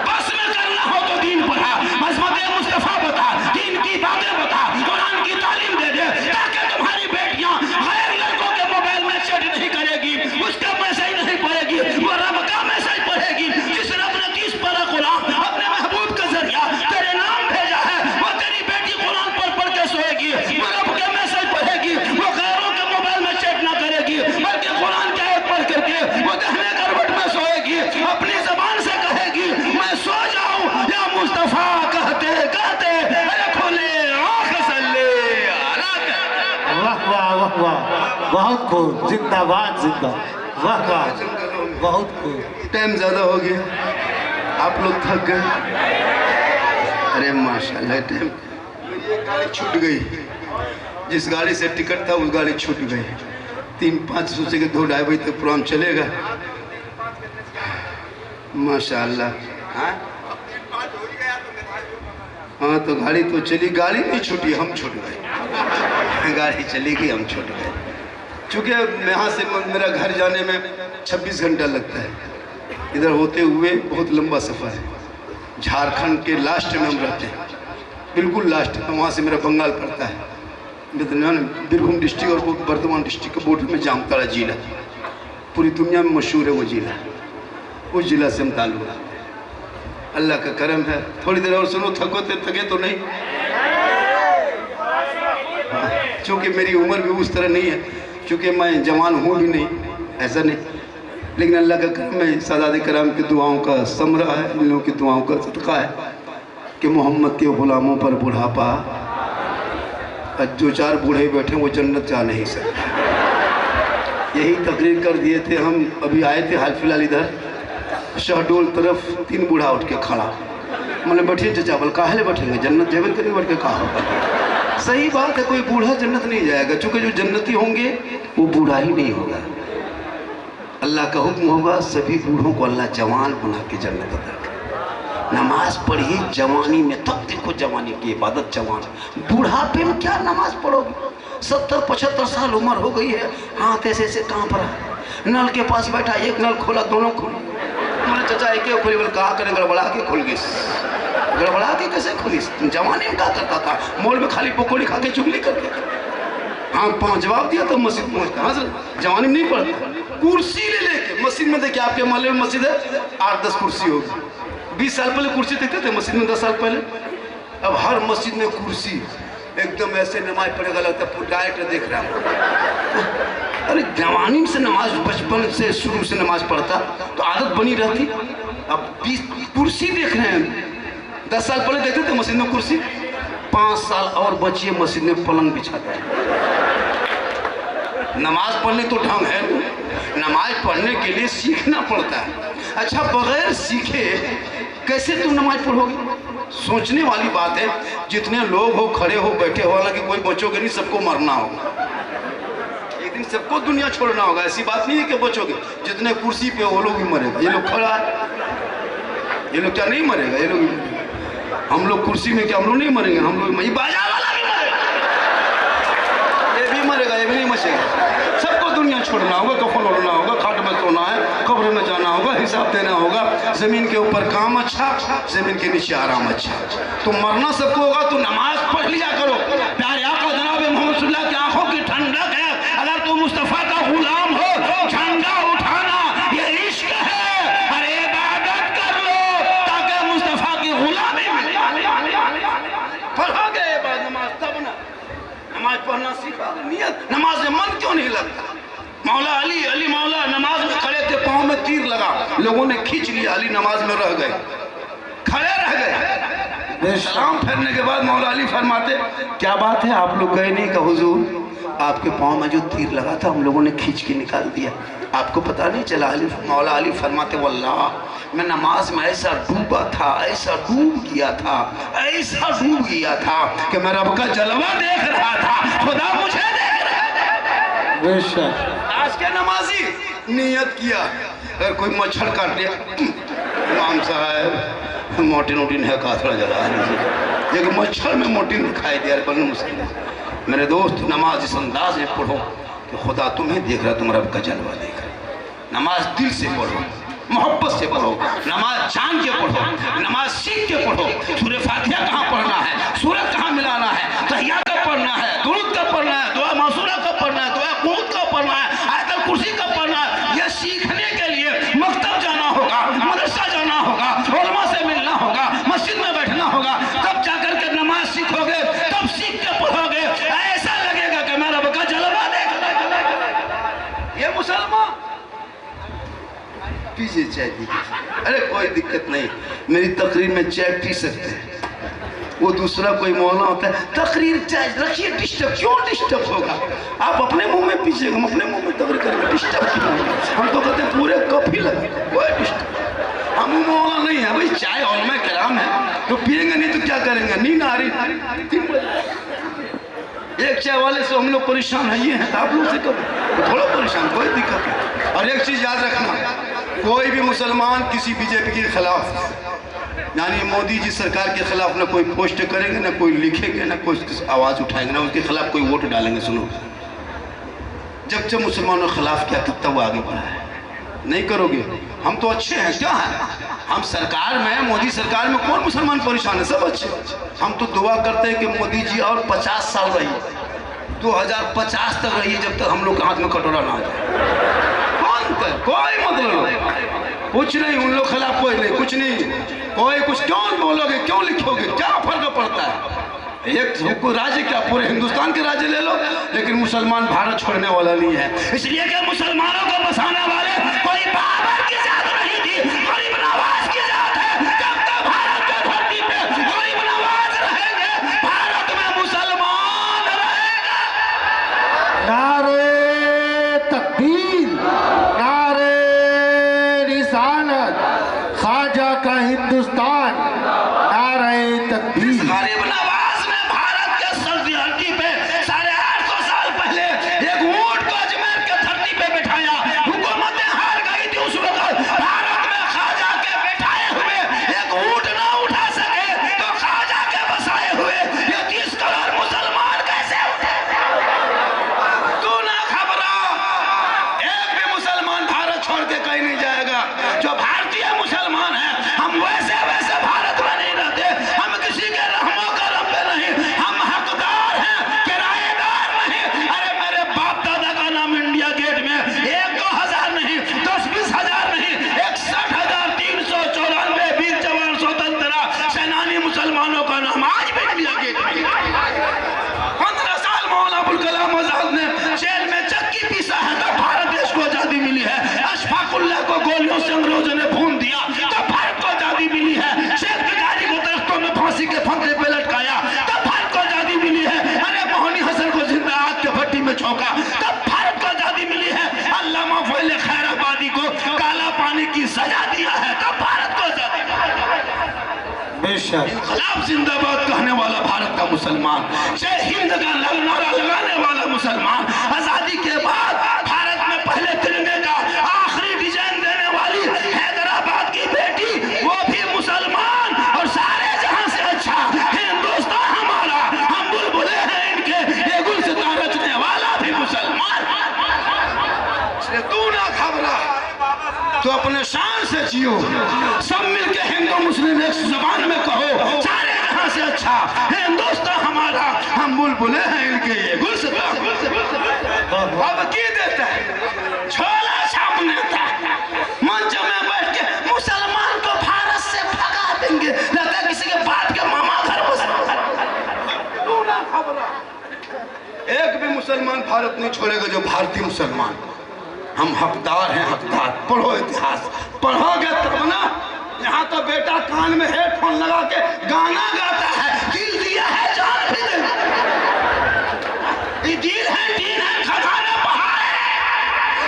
बस में करना हो तो दीन पढ़ा, मज़हब मुस्तफा बता, दीन की बातें बता, कुरान की तालीम दे दे, ताकि तुम्हारी बेटियां गैर लड़कों के मोबाइल में चैट नहीं करेगी, उसका मैसेज नहीं पढ़ेगी, वो रब का मैसेज पढ़ेगी। जिस रब ने 30 पारा कुरान अपने महबूब का जरिया तेरे नाम भेजा है, वो तेरी बेटी कुरान पढ़ के सोएगी, वो रब के मैसेज पढ़ेगी, वो गैरों के मोबाइल में चैट ना करेगी, बल्कि कुरान की आयत पढ़ करके वो दहने करवट में सोएगी, अपनी जबान से कहेगी मैं सो जाऊं या मुस्तफा कहते कहते खोले आंख सल्ले अला। वाह वाह वाह वाह, बहुत खूब, जिंदाबाद जिंदा, वाह वाह, बहुत खूब। टाइम ज़्यादा हो गया, आप लोग थक गए। अरे माशाल्लाह, टाइम, ये गाड़ी छूट गई, जिस गाड़ी से टिकट था उस गाड़ी छूट गई। 3-5 सोचे के 2-2.5 बजे तक प्रोग्राम चलेगा। माशाल्लाह। हाँ तो गाड़ी तो चली, गाड़ी नहीं छूटी, हम छूट गए। गाड़ी चली गई, हम छूट गए। चूँकि यहाँ से मेरा घर जाने में 26 घंटा लगता है, इधर होते हुए बहुत लंबा सफ़र है। झारखंड के लास्ट में हम रहते हैं, बिल्कुल लास्ट में। वहाँ से मेरा बंगाल पड़ता है, बीरभूम डिस्ट्रिक्ट और बर्धमान डिस्ट्रिक्ट के बॉर्डर में जामताड़ा जिला, पूरी दुनिया में मशहूर है वो ज़िला। उस ज़िला से हम ताल्लुक़ रखते हैं। अल्लाह का करम है। थोड़ी देर और सुनो, थके तो नहीं, चूँकि मेरी उम्र भी उस तरह नहीं है, चूँकि मैं जवान हूँ भी नहीं, ऐसा नहीं, लेकिन अल्लाह का करम है, सादात कराम की दुआओं का समरा है, इन लोगों की दुआओं का सदका है कि मोहम्मद के ग़ुलामों पर बुढ़ापा, जो 4 बूढ़े बैठे वो जन्नत जा नहीं सकते। यही तकरीर कर दिए थे हम, अभी आए थे हाल फिलहाल इधर शहडोल तरफ, 3 बूढ़ा उठ के खड़ा, मैंने बैठिए चचा, बोल काहे बैठेंगे, जन्नत जेबन करें बैठ के कहा होगा। सही बात है, कोई बूढ़ा जन्नत नहीं जाएगा, चूँकि जो जन्नती होंगे वो बूढ़ा ही नहीं होगा। अल्लाह का हुक्म होगा, सभी बूढ़ों को अल्लाह जवान बना के जन्नत अता करे। नमाज पढ़िए जवानी में, तब देखो जवानी की इबादत जवान। बुढ़ापे में क्या नमाज पढ़ोगे? 70-75 साल उम्र हो गई है, हाथ ऐसे ऐसे कांप रहा है, नल के पास बैठा, एक नल खोला, दोनों खोली, मैंने चचा एक खोली, बोले कहा करें, गड़बड़ा के खुल गई। गड़बड़ा के कैसे खुली? जवानी में क्या करता था? मॉल में खाली पकौड़ी खा के चुगली करके, हाँ 5 जवाब दिया तो मस्जिद पहुँच। हाँ सर, जवानी में नहीं पढ़ती, कुर्सी ले लेके मस्जिद में। देखिए आपके मोहल्ले में मस्जिद है, 8-10 कुर्सी होगी। 20 साल पहले कुर्सी देखते थे मस्जिद में, 10 साल पहले। अब हर मस्जिद में कुर्सी, एकदम ऐसे नमाज पढ़ेगा लगता है डायरेक्ट देख रहा है। अरे जवानी से नमाज, बचपन से शुरू से नमाज पढ़ता तो आदत बनी रहती। अब 20 कुर्सी देख रहे हैं, 10 साल पहले देखते थे मस्जिद में कुर्सी, 5 साल और बचिए मस्जिद में पलंग बिछाता है। नमाज पढ़ने तो ढंग है, नमाज पढ़ने के लिए सीखना पड़ता है। अच्छा, बगैर सीखे कैसे तुम नमाज पढ़ोगे? सोचने वाली बात है। जितने लोग हो, खड़े हो, बैठे हो, हालांकि कोई बचोगे नहीं, सबको मरना होगा, एक दिन सबको दुनिया छोड़ना होगा। ऐसी बात नहीं है कि बचोगे। जितने कुर्सी पे वो लोग भी मरेगा, ये लोग खड़ा है, ये लोग क्या नहीं मरेगा? ये लोग, हम लोग कुर्सी में क्या हम लोग नहीं मरेंगे? हम लोग बाजा वाला भी मरेगा, ये भी मरेगा, ये भी नहीं बचेगा। सबको दुनिया छोड़ना होगा, कफन ओढ़ना होगा, खाट में सोना है, कब्र में जाना होगा, हिसाब देना होगा। जमीन के ऊपर काम अच्छा, जमीन के नीचे आराम अच्छा। तो मरना सबको होगा, तो नमाज पढ़ लिया करो। प्यारे आका जनाब मोहम्मद सल्लल्लाहु अलैहि वसल्लम की आंखों की ठंडक है। अगर तुम मुस्तफा का गुलाम हो, झंडा उठाना ये इश्क है। अरे इबादत कर लो ताकि मुस्तफा की गुलामी मिले। पढ़ोगे नमाज तब ना, नमाज पढ़ना सीखा। नियत नमाज में मन क्यों नहीं लगता? मौला अली, अली मौला नमाज में खड़े थे, पाँव में तीर लगा, लोगों ने खींच लिया, अली नमाज में रह गए, खड़े रह गए। सलाम फेरने के बाद मौला अली फरमाते, क्या बात है आप लोग गए नहीं? का हुजूर आपके पाँव में जो तीर लगा था हम लोगों ने खींच के निकाल दिया, आपको पता नहीं चला? मौला अली फरमाते, वल्लाह मैं नमाज में ऐसा डूबा था, ऐसा डूब गया था, ऐसा डूब गया था कि मैं रब का जलवा देख रहा था, खुदा मुझे देख रहा था। बेशक आज के नमाजी नियत किया, अगर कोई मच्छर काट दिया, इमाम साहब मोटिन वोटिन है का थोड़ा जला लीजिए, एक मच्छर में मोटिन दिखाई दिया। मेरे दोस्त नमाज इस अंदाज में पढ़ो कि खुदा तुम्हें देख रहा, तुम रब का जलवा देख रहा। नमाज दिल से पढ़ो, मोहब्बत से पढ़ो, नमाज जान के पढ़ो, नमाज सीख के पढ़ो। सूरह फातिहा कहाँ पढ़ना है, सूरत कहाँ मिलाना है, तहिया कब पढ़ना है, दुरूद कब पढ़ना है, दुआ मासूरा कब पढ़ना है, दुआ कुनूत कब पढ़ना है, आयतुल कुर्सी कब पढ़ना है, यह सीखने के लिए मकतब जाना होगा, मदरसा जाना होगा, उलमा से मिलना होगा, मस्जिद में बैठना होगा, तब जाकर के नमाज सीखोगे, तब सीख के पढ़ोगे। ऐसा लगेगा कि मैं रब का जलवा देख रहा। ये मुसलमान पीजिए चाय दीजिए, अरे कोई दिक्कत नहीं, मेरी तकरीर में चाय पी सकते हैं। वो दूसरा कोई मौला होता है, तकरीर चाय रखिए, डिस्टर्ब क्यों डिस्टर्ब होगा? आप अपने मुंह में पीजिएगा, हम अपने मुंह में तकरीर करेंगे, डिस्टर्ब क्यों होगा? हम तो कहते हैं पूरे कप ही लगे, कोई डिस्टर्ब। हम मौला नहीं है भाई, चाय उलमा किराम है, तो पिएंगे नहीं तो क्या करेंगे? नींद आ रही, एक चाय वाले से हम लोग परेशान है, ये हैं, आप लोग से कब थोड़ा परेशान, कोई दिक्कत नहीं। और एक चीज़ याद रखना, कोई भी मुसलमान किसी बीजेपी के खिलाफ, यानी मोदी जी सरकार के खिलाफ ना कोई पोस्ट करेंगे, ना कोई लिखेंगे, ना कोई आवाज़ उठाएंगे, ना उसके खिलाफ कोई वोट डालेंगे। सुनो, जब जब मुसलमानों के खिलाफ किया तब तब वो आगे बढ़ा है, नहीं करोगे। हम तो अच्छे हैं, क्या है, हम सरकार में, मोदी सरकार में कौन मुसलमान परेशान है, सब अच्छे। हम तो दुआ करते हैं कि मोदी जी और 50 साल रही, 2050 तक रही, जब तक हम लोग के हाथ में कटोरा ना आ जाए। कोई मतलब कुछ नहीं, उन लोग खिलाफ कोई नहीं, कुछ नहीं, कोई कुछ क्यों बोलोगे, क्यों लिखोगे, क्या फर्क पड़ता है? एक राज्य क्या, पूरे हिंदुस्तान के राज्य ले लो, लेकिन मुसलमान भारत छोड़ने वाला नहीं है, इसलिए कि मुसलमानों को बसाने वाले कोई बाबर की जात नहीं थी, गरीब नवाज की जात है। जब तक भारत की धरती पे गरीब नवाज रहेंगे, भारत में मुसलमान रहेगा। नारे तकबीर, नारे रिसालत, ख्वाजा का हिंदुस्तान, नारे तकबीर। गरीब नवाज ने भारत के सरहदी पे 850 साल पहले एक ऊंट को अजमेर के धरती पे बिठाया, हुकूमतें हार गई थी उस वक्त, भारत में ख्वाजा के बैठाए हुए एक ऊंट ना उठा सके, तो ख्वाजा के बसाए हुए ये 30 करोड़ मुसलमान कैसे उठे? तू ना घबरा, एक भी मुसलमान भारत छोड़ के कहीं नहीं जाएगा। जो भारतीय मुसलमान है, हम वैसे वैसे भारत में नहीं रहते, हम किसी के रहमो करम पे नहीं, हम हकदार हैं, किराएदार नहीं। अरे मेरे बाप दादा का नाम इंडिया गेट में 1-2 हज़ार नहीं, 10-20 हज़ार नहीं, 61,394 वीर जवान स्वतंत्रता सेनानी मुसलमानों का नाम आज भी इंडिया गेट में। 15 साल मौलाना अबुल कलाम आजाद ने जेल में चक्की पीसा है, तो भारत देश को आजादी मिली है। अशफाकुल्लाह को गोलियों से अंग्रेजों ने भून दिया, तो भारत को आजादी मिली है। शेख गिलानी को दरख्तों में फांसी के फंदे पे लटकाया, तब भारत को आजादी मिली है। अरे मोहनी हसन को जिंदा आग के भट्टी में झोंका, तब भारत को आजादी मिली है। अल्लामा फजल खैराबादी को काला पानी की सजा दिया है, तब भारत को आजादी मिली है। बेशक इनकलाब जिंदाबाद कहने वाला भारत का मुसलमान, जय हिंद का नारा लगाने वाला मुसलमान, आजादी के बाद भारत में पहले तिरंगे का आखिरी डिजाइन देने वाली हैदराबाद की बेटी, वो भी मुसलमान, और सारे जहां से अच्छा हिंदुस्तान हमारा, हम बुलबुले हैं इनके, ये गुलसितान रचने वाला भी मुसलमान। इसलिए तू ना घबरा, तो अपने शान से जियो, सब मिलके हिंदू मुस्लिम एक जबान में कहो, सारे जहां से अच्छा हिंदुस्तान हमारा, हम बुलबुले हैं इनके, ये गुलसितान। अब की देता है छोला छाप नेता, मंच में बैठ के मुसलमान को भारत से भगा देंगे, लगता है किसी के बाप के मामा घर बस। एक भी मुसलमान भारत नहीं छोड़ेगा, जो भारतीय मुसलमान। हम हकदार हैं, हकदार। पढ़ो इतिहास, पढ़ोगे तब ना, यहाँ तो बेटा कान में हेडफोन लगा के गाना गाता है, दिल दिया है जान भी दे। ये दिल है, दीन है, खजाना पहाड़ है।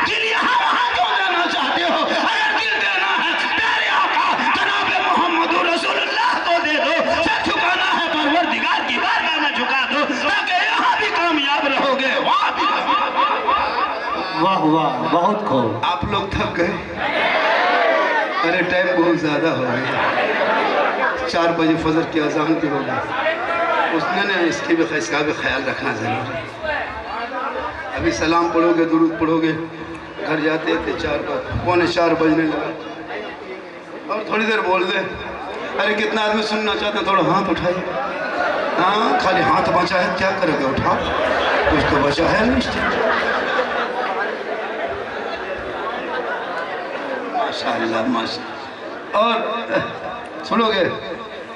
दिल यहाँ वहाँ क्यों देना चाहते हो? अगर दिल देना है प्यारे आका जनाबे मोहम्मद रसूलुल्लाह को दे दो। सर झुकाना है परवरदिगार की बारगाह में झुका दो, ताकि यहाँ भी कामयाब रहोगे, वहाँ भी। वाह वाह, बहुत खूब। आप लोग थक गए? अरे टाइम बहुत ज़्यादा हो गया, 4 बजे फजर की अजान की हो गई। उसने ना इसका भी ख्याल रखना ज़रूरी। अभी सलाम पढ़ोगे, दुरूद पढ़ोगे, घर जाते थे 4 बजने लगा। और थोड़ी देर बोल दे, अरे कितना आदमी सुनना चाहते हैं, थोड़ा हाथ उठाइए। हाँ, खाली हाथ बचा है, क्या करोगे? उठाओ, कुछ तो बचा है नहीं। माशाअल्लाह माशाअल्लाह। और सुनोगे,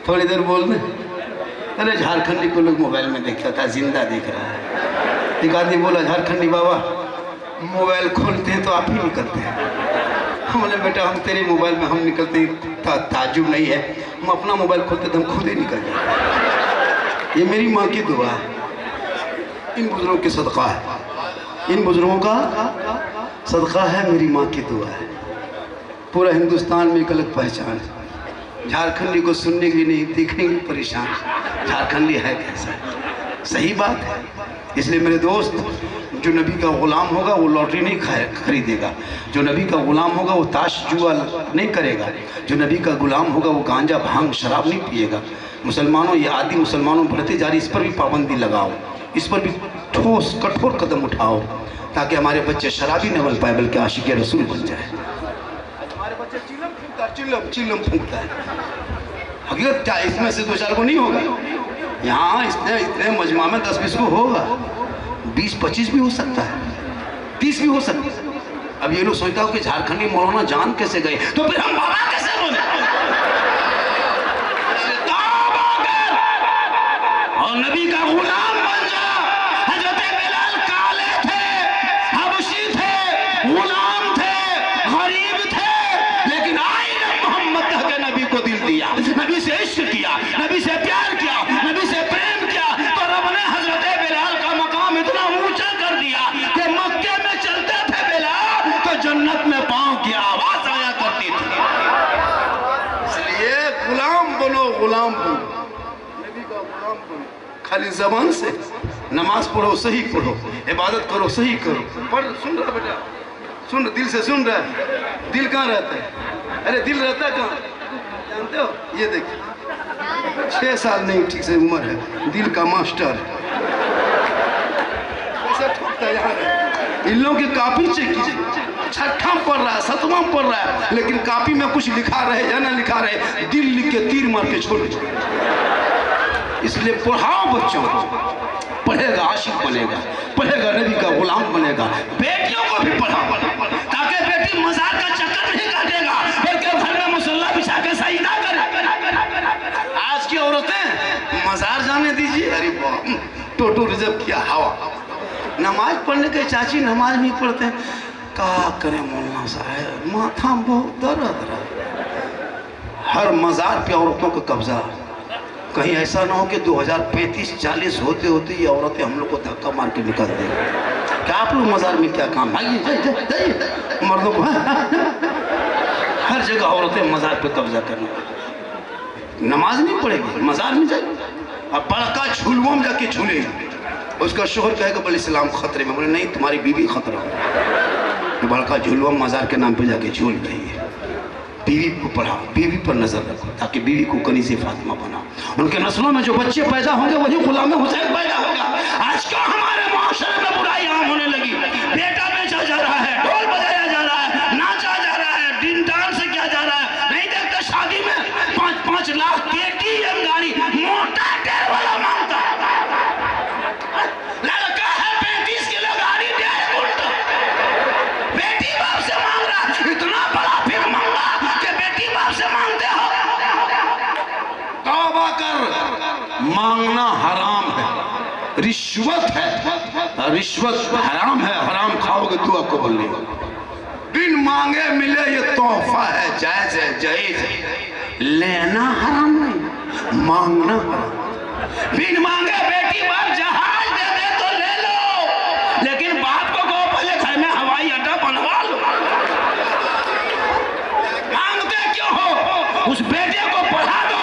थोड़ी देर बोल दे। अरे झारखंडी को लोग मोबाइल में देखता था, जिंदा देख रहा है। एक आदमी बोला, झारखंडी बाबा मोबाइल खोलते हैं तो आप ही निकलते हैं। हमने बेटा हम तेरे मोबाइल में हम निकलते हैं ताजुब नहीं है, हम अपना मोबाइल खोलते तो हम खुद ही निकल जाते। ये मेरी माँ की दुआ है, इन बुजुर्गों की सदका है, इन बुजुर्गों का सदका है, मेरी माँ की दुआ है। पूरा हिंदुस्तान में एक अलग पहचान है। झारखंडी को सुनने के लिए नहीं, देखने के लिए परेशान। झारखंडी है कैसा? सही बात है। इसलिए मेरे दोस्त, जो नबी का गुलाम होगा वो लॉटरी नहीं खरीदेगा, जो नबी का गुलाम होगा वो ताश जुआ नहीं करेगा, जो नबी का गुलाम होगा वो गांजा भांग शराब नहीं पिएगा। मुसलमानों, ये आदि मुसलमानों बढ़ते जा रही, इस पर भी पाबंदी लगाओ, इस पर भी ठोस कठोर कदम उठाओ, ताकि हमारे बच्चे शराबी न बन पाए बल्कि आशिक रसूल बन जाए। चिल्लम फूंकता है, हकीकत क्या इसमें से 2-4 को नहीं होगा। यहाँ इतने मजमा में 10-20 को होगा, 20-25 भी हो सकता है, 30 भी हो सकता है। अब ये लोग सोचता हो कि झारखंडी मौलाना जान कैसे गए, तो फिर हम बाबा कैसे बने? और नबी का गुलाम बन जा। हजरत बिलाल काले थे, हबशी थे, गुलाम थे, गरीब थे, लेकिन आईना मोहम्मद के नबी को दिल दिया, नबी से इश्क किया, नबी से प्यार किया, नबी से प्रेम किया, तो रब ने हजरत बिलाल का मकाम इतना ऊंचा कर दिया कि मक्के में चलते थे बिलाल तो जन्नत में पांव की आवाज आया करती थी। इसलिए गुलाम बनो, गुलाम बनो, नबी का गुलाम बनो। खाली जबान से नमाज पढ़ो, सही पढ़ो, इबादत करो, सही करो। पढ़, सुन रहा बेटा, सुन, दिल से सुन रहा है। दिल कहाँ रहता है? अरे दिल रहता है कहाँ जानते हो? ये देखिए, 6 साल नहीं ठीक से उम्र है, दिल का मास्टर ऐसा ठोकता है। यहाँ इन लोगों की कापी चेक कीजिए, 6ठा पढ़ रहा है, 7वां पढ़ रहा है, लेकिन कापी में कुछ लिखा रहे या ना लिखा रहे, दिल लिख के तीर मार के छोड़ दे। इसलिए पढ़ाओ बच्चों को, पढ़ेगा आशिक बनेगा, पढ़ेगा नबी का गुलाम बनेगा। बेटियों को भी पढ़ाओ, ताकि बेटी मजार का चक्कर नहीं काटेगा, बल्कि घर में मुसल्ला बिछा के सजदा करे। आज की औरतें मजार जाने दीजिए, अरे टोटो रिजर्व किया हवा। नमाज पढ़ने के चाची नमाज नहीं पढ़ते, क्या करें मौलाना साहब, माथा बहुत दर्द रहा। हर मजार पे औरतों का कब्जा। कहीं ऐसा ना हो कि 2035-40 होते होते ये औरतें हम लोग को धक्का मार के निकल दें। क्या आप लोग मजार में क्या काम? भाई मर्दों को हर जगह औरतें मजार पे कब्जा करने, नमाज नहीं पढ़ेगी, मजार में जाएगी, अब बड़का झूलुओं में जाके झूलेगी। उसका शोहर कहेगा बोले इस्लाम खतरे में, बोले नहीं तुम्हारी बीवी खतरा है। बड़का झूलुआ मजार के नाम पे जाके झूल रही है। बीवी को पढ़ाओ, बीवी पर नजर रखो, ताकि बीवी को कनीज़े फातिमा बनाओ। उनके नस्लों में जो बच्चे पैदा होंगे वही गुलाम हुसैन पैदा होगा। आज क्यों हमारे मुआशरे में बुराई आम होने लगी? बेटा बेचा जा रहा है, ढोल बजाया जा रहा है, नाचा जा रहा है, दिन डांस किया जा रहा है। नहीं देखते शादी में 5-5 लाख KTM गाड़ी मोटा टेर वाला मांगता है। लड़का है 35 किलो गाड़ी डेढ़ कुंटल, बेटी बाप से मांग रहा, इतना बड़ा फिर मांगा कि बेटी बाप से मांगते हो। तौबा कर, मांगना हराम है, रिश्वत है, रिश्वत हराम है, हराम खाओगे दुआ कबूल नहीं होगी। बिन मांगे मिले ये तोहफा है, जायज है, जायज है। लेना हराम नहीं, मांगना हराम। बिन मांगे बेटी बाप जहाज दे दे तो ले लो, लेकिन बाप को कहो पहले घर में हवाई अड्डा बनवा लो। मांगते क्यों हो? उस बेटे को पढ़ा दो,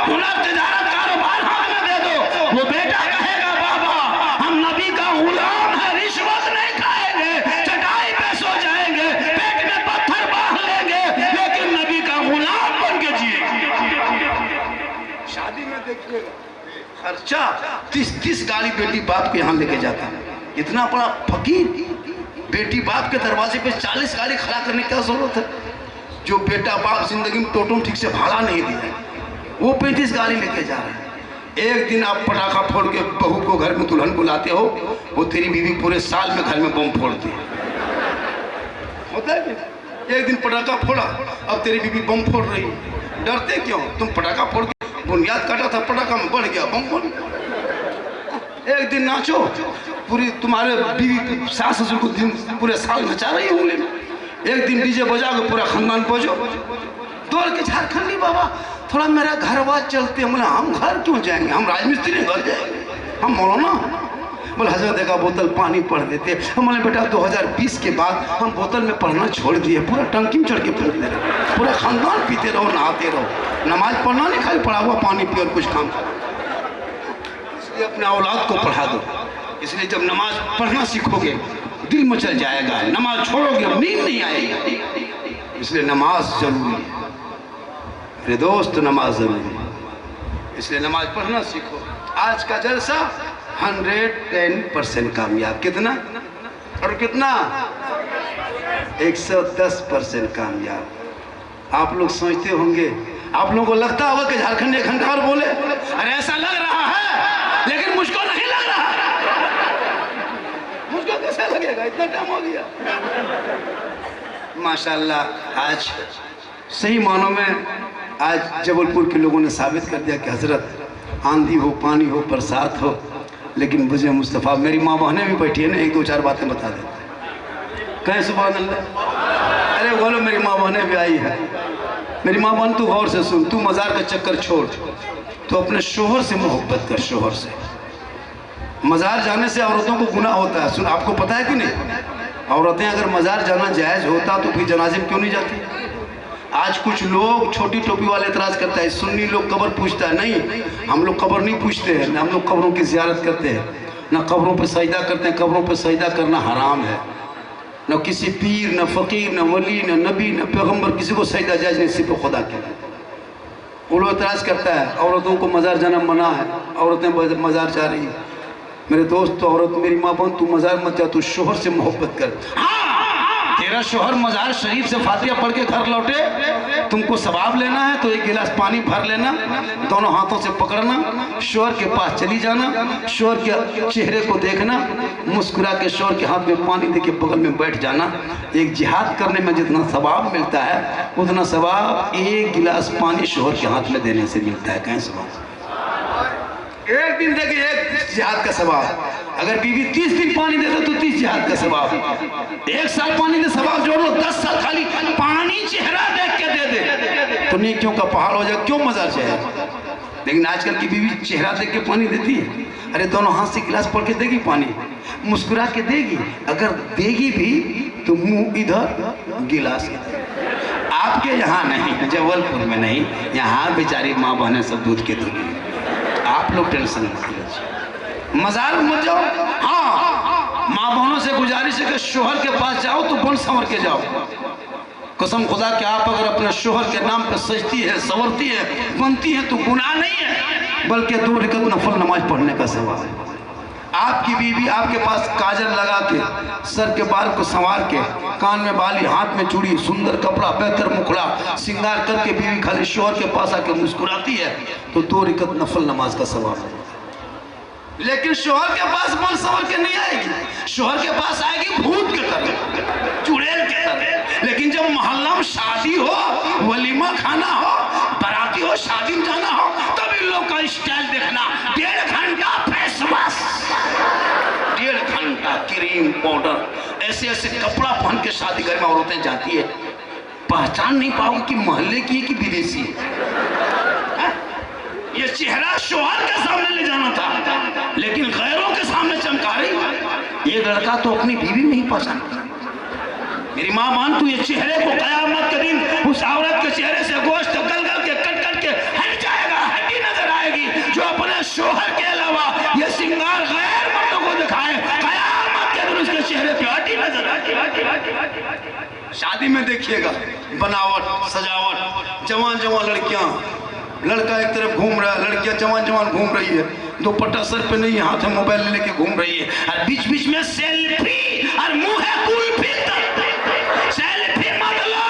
हुनर तिजारत कारोबार हाथ में दे दो। वो बेटा कहेगा बाबा हम नबी का गुलाम है, रिश्वत नहीं खाएंगे, चटाई पे सो जाएंगे, पेट में पत्थर बांध लेंगे, लेकिन नबी का गुलाम बन के जिएंगे। शादी में देखिएगा खर्चा 30 गाड़ी बेटी बाप के यहाँ लेके जाता है। इतना बड़ा फकीर बेटी बाप के दरवाजे पे 40 गाड़ी खड़ा करने की क्या जरूरत है? जो बेटा बाप जिंदगी में टोटो ठीक से भाड़ा नहीं दिया, वो 35 गाड़ी लेके जा रहे हैं। एक दिन आप पटाखा फोड़ के बहू को घर में दुल्हन बुलाते हो, वो तेरी बीवी पूरे साल में घर में बम फोड़ती है। होता है कि एक दिन पटाखा फोड़ा, अब तेरी बीवी बम फोड़ रही है। डरते क्यों? तुम पटाखा फोड़ के बुनियाद काटा था, पटाखा में बढ़ गया, बम फोड़। एक दिन नाचो, पूरी तुम्हारे बीवी सास ससुर को दिन पूरे साल नचा रही है उंगली में। एक दिन डीजे बजा के पूरा खानदान बजो। दौड़ के झारखंडी बाबा थोड़ा मेरा घर बात चलते हैं। बोले हम घर क्यों जाएंगे, हम राजमिस्त्री घर जाएंगे, हम मौलाना। बोले हजरत देखा बोतल पानी पढ़ देते। हम बोले बेटा 2020 के बाद हम बोतल में पढ़ना छोड़ दिए, पूरा टंकी में चढ़ के पढ़ते रहे, पूरा खानदान पीते रहो, नहाते रहो, नमाज पढ़ना नहीं, खाली पढ़ा हुआ पानी पियो और कुछ काम करो। इसलिए अपने औलाद को पढ़ा दो। इसलिए जब नमाज पढ़ना सीखोगे दिल मचल जाएगा, नमाज छोड़ोगे नींद नहीं आएगी। इसलिए नमाज जरूरी है मेरे दोस्त, नमाज जरूरी है। इसलिए नमाज पढ़ना सीखो। आज का जलसा 110% कामयाब। कितना और कितना? 110% कामयाब। आप लोग सोचते होंगे, आप लोगों को लगता होगा कि झारखंड एक घंटा और बोले, अरे ऐसा लग रहा है, लेकिन मुझको नहीं लग रहा। मुझको कैसा लगेगा, इतना टाइम हो गया। माशाल्लाह आज सही मानों में आज जबलपुर के लोगों ने साबित कर दिया कि हजरत आंधी हो, पानी हो, बरसात हो, लेकिन मुझे मुस्तफ़ा, मेरी माँ बहनें भी बैठी है ना, 1 2 4 बातें बता दे। कहें सुभान अल्लाह। अरे बोलो मेरी माँ बहनें भी आई है। मेरी माँ बहन तू गौर से सुन, तू मज़ार का चक्कर छोड़, तो अपने शोहर से मोहब्बत कर। शोहर से मज़ार जाने से औरतों को गुनाह होता है। सुन, आपको पता है कि नहीं? औरतें अगर मज़ार जाना जायज़ होता तो फिर जनाजे में क्यों नहीं जाती? आज कुछ लोग छोटी टोपी वाले एतराज़ करता है, सुन्नी लोग कब्र पूछता है। नहीं, हम लोग कब्र नहीं पूछते हैं, ना हम लोग कब्रों की ज़ियारत करते हैं, ना कब्रों पे सजदा करते हैं। कब्रों पे सजदा करना हराम है। न किसी पीर, न फ़कीर, न वली, न नबी, न पैगम्बर, किसी को सजदा जायज़ नहीं, सिर्फ खुदा के। वो लोग एतराज़ करता है औरतों को मज़ार जाना मना है, औरतें मज़ार जा रही है। मेरे दोस्त, तो औरत, मेरी माँ बहन, तू मज़ार मत जा, तू शोहर से मोहब्बत कर। तेरा शोहर मज़ार शरीफ से फातिहा पढ़ के घर लौटे, तुमको सवाब लेना है तो 1 गिलास पानी भर लेना, दोनों हाथों से पकड़ना, शोहर के पास चली जाना, शोहर के चेहरे को देखना, मुस्कुरा के शोहर के हाथ में पानी दे के बगल में बैठ जाना। एक जिहाद करने में जितना सवाब मिलता है, उतना सवाब 1 गिलास पानी शोहर के हाथ में देने से मिलता है। कहें सवाब? एक दिन देखिए, 1 जिहाद का सवाब। अगर बीवी 30 दिन पानी दे दो तो 30 जिहाद का सवाब। 1 साल पानी दे, सवाब जोड़ लो 10 साल खाली पानी चेहरा देख के दे दे तो नेकियों का पहाड़ हो जाए। क्यों मज़ार जाए? लेकिन आजकल की बीवी चेहरा देख के पानी देती है। अरे दोनों हाथ से गिलास पढ़ के देगी पानी, मुस्कुरा के देगी। अगर देगी भी तो मुंह इधर, गिलास इधर। आपके यहाँ नहीं, जबलपुर में नहीं, यहाँ बेचारी माँ बहनें सब दूध के दूध। आप लोग टेंशन मत लीजिए, मज़ार मत जाओ। हाँ, माँ बहनों से गुजारिश है कि शोहर के पास जाओ तो बन संवर के जाओ। कसम खुदा कि आप अगर अपने शोहर के नाम पर सजती है, संवरती है, बनती है तो गुनाह नहीं है, बल्कि 2 रकात नफल नमाज पढ़ने का सवाब है। आपकी बीवी आपके पास काजल लगा के, सर के बाल को संवार के, कान में बाली, हाथ में चूड़ी, सुंदर कपड़ा, बेहतर मुखड़ा, श्रृंगार करके बीवी खाली शोहर के पास आके मुस्कुराती है तो 2 रकात नफल नमाज का सवाब है। लेकिन शोहर के पास मन संवर के नहीं आएगी, शोहर के पास आएगी भूत के तरह, चुड़ैल के तरह। लेकिन जब मोहल्ला में शादी हो, वलीमा खाना हो, बाराती हो, शादी में जाना हो, तब इन लोग का स्टाइल देखना। 1.5 घंटा फेस वॉश, 1.5 घंटा क्रीम पाउडर, ऐसे ऐसे कपड़ा पहन के शादी घर में औरतें जाती है, पहचान नहीं पाओगे कि मोहल्ले की है कि विदेशी है। ये चेहरा शोहर के सामने ले जाना था, लेकिन गैरों के सामने चमका रही। ये लड़का तो अपनी बीवी नहीं पहचानता। मेरी माँ मान, तू ये चेहरे को कयामत के दिन उस औरत के चेहरे से गोश्त गल गल के कट कट के हट जाएगा, हड्डी नजर आएगी, जो अपने शोहर के अलावा ये श्रृंगार गैर मर्दों को दिखाए। कयामत के दिन उसके चेहरे पे हड्डी नजर आएगी। शादी में देखिएगा बनावट, सजावट, जवान जवान लड़कियां, लड़का एक तरफ घूम रहा है, लड़कियां जवान जवान घूम रही है, दुपट्टा सर पे नहीं, हाथ में मोबाइल लेके घूम रही है, और बीच बीच में सेल्फी और मुंह है कुल्फी। सेल्फी मत लो,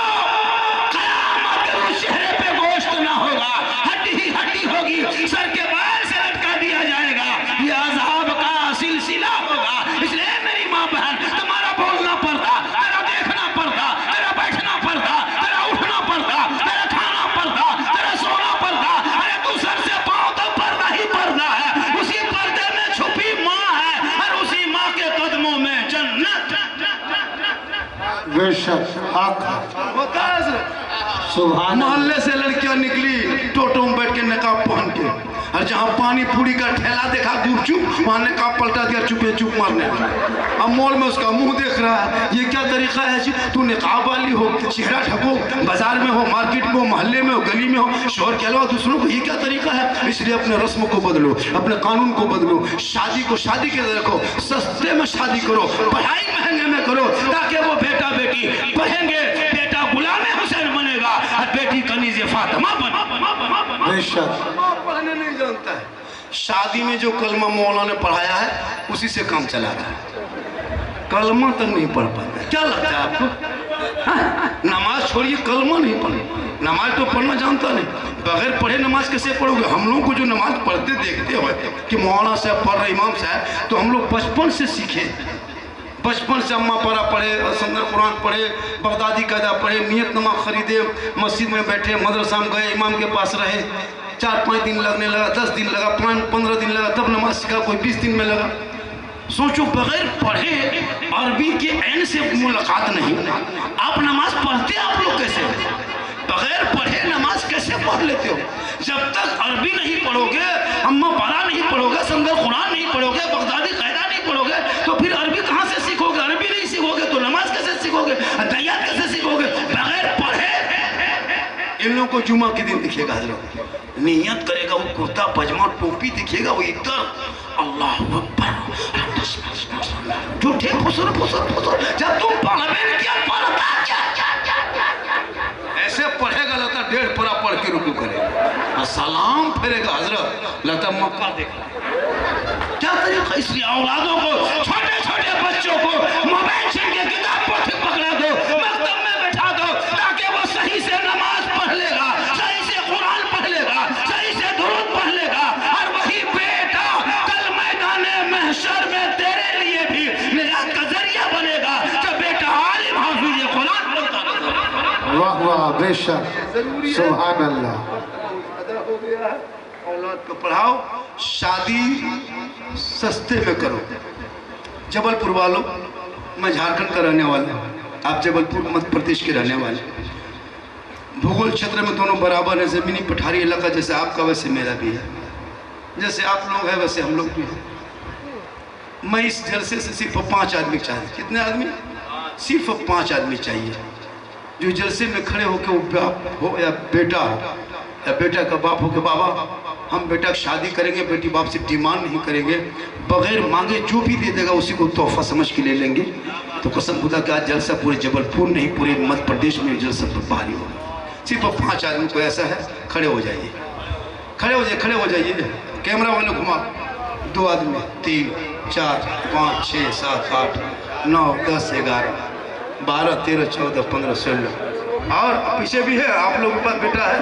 कयामत के रोज चेहरे पे गोश्त ना होगा, हड्डी ही हड्डी होगी, सर के बाल से लटका दिया जाएगा। ये अज़ाब का सिलसिला होगा। इसलिए मेरी माँ बहन, तुम्हारा बोलना पड़ता, तेरा देखना पड़ता, तेरा बैठना पड़ता, तेरा उठना पड़ता, तेरा खाना पड़ता, तेरा सोना पड़ता। अरे तू सर से पाँव तक पर्दा ही पर्दा है, उसी पर्दे में छुपी माँ है, और उसी माँ के कदमों में जन्नत। बेशक होता है। सुभान मोहल्ले से लड़कियां निकली टोटो में बैठ के नकाब पहन के, और जहाँ पानी पूरी का ठेला देखा गुपचुप, वहाँ नकाब पलटा दिया चुपे चुप मारने। अब मॉल में उसका मुंह देख रहा है। ये क्या तरीका है जी? तू नकाब वाली हो, चेहरा ढको, बाजार में हो, मार्केट में हो, मोहल्ले में हो, गली में हो, शोहर के अलावा दूसरों को, ये क्या तरीका है? इसलिए अपने रस्म को बदलो, अपने कानून को बदलो, शादी को शादी के रखो, सस्ते में शादी करो, पढ़ाई महंगे में करो, ताकि वो बेटा बेटी पढ़ेंगे, बेटा गुलाम हुसैन बनेगा और बेटी कनीज़े फातिमा बनेगी। बेशक पढ़ने नहीं जानता है। शादी में जो कलमा मौला ने पढ़ाया है उसी से काम चला रहा है, कलमा तक नहीं पढ़ पाता है। क्या लगता है आपको? हाँ? नमाज छोड़िए, कलमा नहीं पढ़े। नमाज तो पढ़ना जानता नहीं, बगैर पढ़े नमाज कैसे पढ़ोगे? हम लोग को जो नमाज पढ़ते देखते हो कि मौलाना साहब पढ़ रहे, इमाम साहब, तो हम लोग बचपन से सीखे। बचपन से अम्मा पारा पढ़े, सुंदर कुरान पढ़े, बगदादी कायदा पढ़े, नियत नमा खरीदे, मस्जिद में बैठे, मदरसा में गए, इमाम के पास रहे, 4-5 दिन लगने लगा, 10 दिन लगा, 15 दिन लगा, तब नमाज सीखा, कोई 20 दिन में लगा। सोचो, बगैर पढ़े अरबी के ऐन से मुलाकात नहीं। आप नमाज पढ़ते आप लोग कैसे? बगैर पढ़े नमाज कैसे पढ़ लेते हो? जब तक अरबी नहीं पढ़ोगे, अम्मा पारा नहीं पढ़ोगे, सुंदर कुरान नहीं पढ़ोगे, बगदादी कायदा नहीं पढ़ोगे, तो फिर अरबी कहाँ से सीखोगे? अरबी नहीं सीखोगे तो नमाज कैसे सीखोगे? दयात कैसे सीखोगे? बगैर पढ़े। इन लोगों को जुमा के दिन दिखेगा, हजरत नियत करेगा, वो कुर्ता पजामा टोपी दिखेगा, वो इधर अल्लाह अकबर, झूठे फुसर फुसर फुसर। जब तुम पढ़वे नहीं किया, पढ़ता क्या? ऐसे पढ़ेगा लगता 1.5 परा पढ़ के रुकू करेगा, सलाम फेरेगा, हजरत लगता मक्का देखा। क्या तरीका? इसलिए औलादों को, छोटे छोटे बच्चों को मोबाइल छीन के किताब पोथी पकड़ा दो, मकतब में बैठा दो, ताकि वो सही से नमाज पढ़ लेगा, सही से कुरान पढ़ लेगा, सही से दुरूद पढ़ लेगा, और वही बेटा कल मैदाने महशर में तेरे लिए भी निजात का जरिया बनेगा, जब बेटा आलिम हाफिज कुरान पढ़ता रहेगा। वाह वाह, बेशक सुभान अल्लाह। औलाद को पढ़ाओ, शादी सस्ते में करो। जबलपुर वालों, मैं झारखंड का रहने वाला हूँ, आप जबलपुर मध्य प्रदेश के रहने वाले। भूगोल क्षेत्र में दोनों बराबर है, ज़मीनी पठारी इलाका जैसे आपका वैसे मेरा भी है, जैसे आप लोग हैं वैसे हम लोग भी हैं। मैं इस जलसे से सिर्फ 5 आदमी चाहिए। कितने आदमी? सिर्फ 5 आदमी चाहिए जो जलसे में खड़े होकर, वो बाप हो या बेटा हो, या बेटा का बाप हो के बाबा हम बेटा की शादी करेंगे, बेटी बाप से डिमांड नहीं करेंगे, बगैर मांगे जो भी दे देगा उसी को तोहफा समझ के ले लेंगे। तो कसम खुदा का आज जलसा पूरे जबलपुर नहीं, पूरे मध्य प्रदेश में जलसा भारी होगा। सिर्फ 5 आदमी को ऐसा है, खड़े हो जाइए, खड़े हो जाइए, खड़े हो जाइए। कैमरा वाले घुमा, 2 आदमी, 3, 4, 5, 6, 7, 8, 9, 10, 11, 12, 13, 14, 15, 16 और पीछे भी है, आप लोगों के पास बेटा है।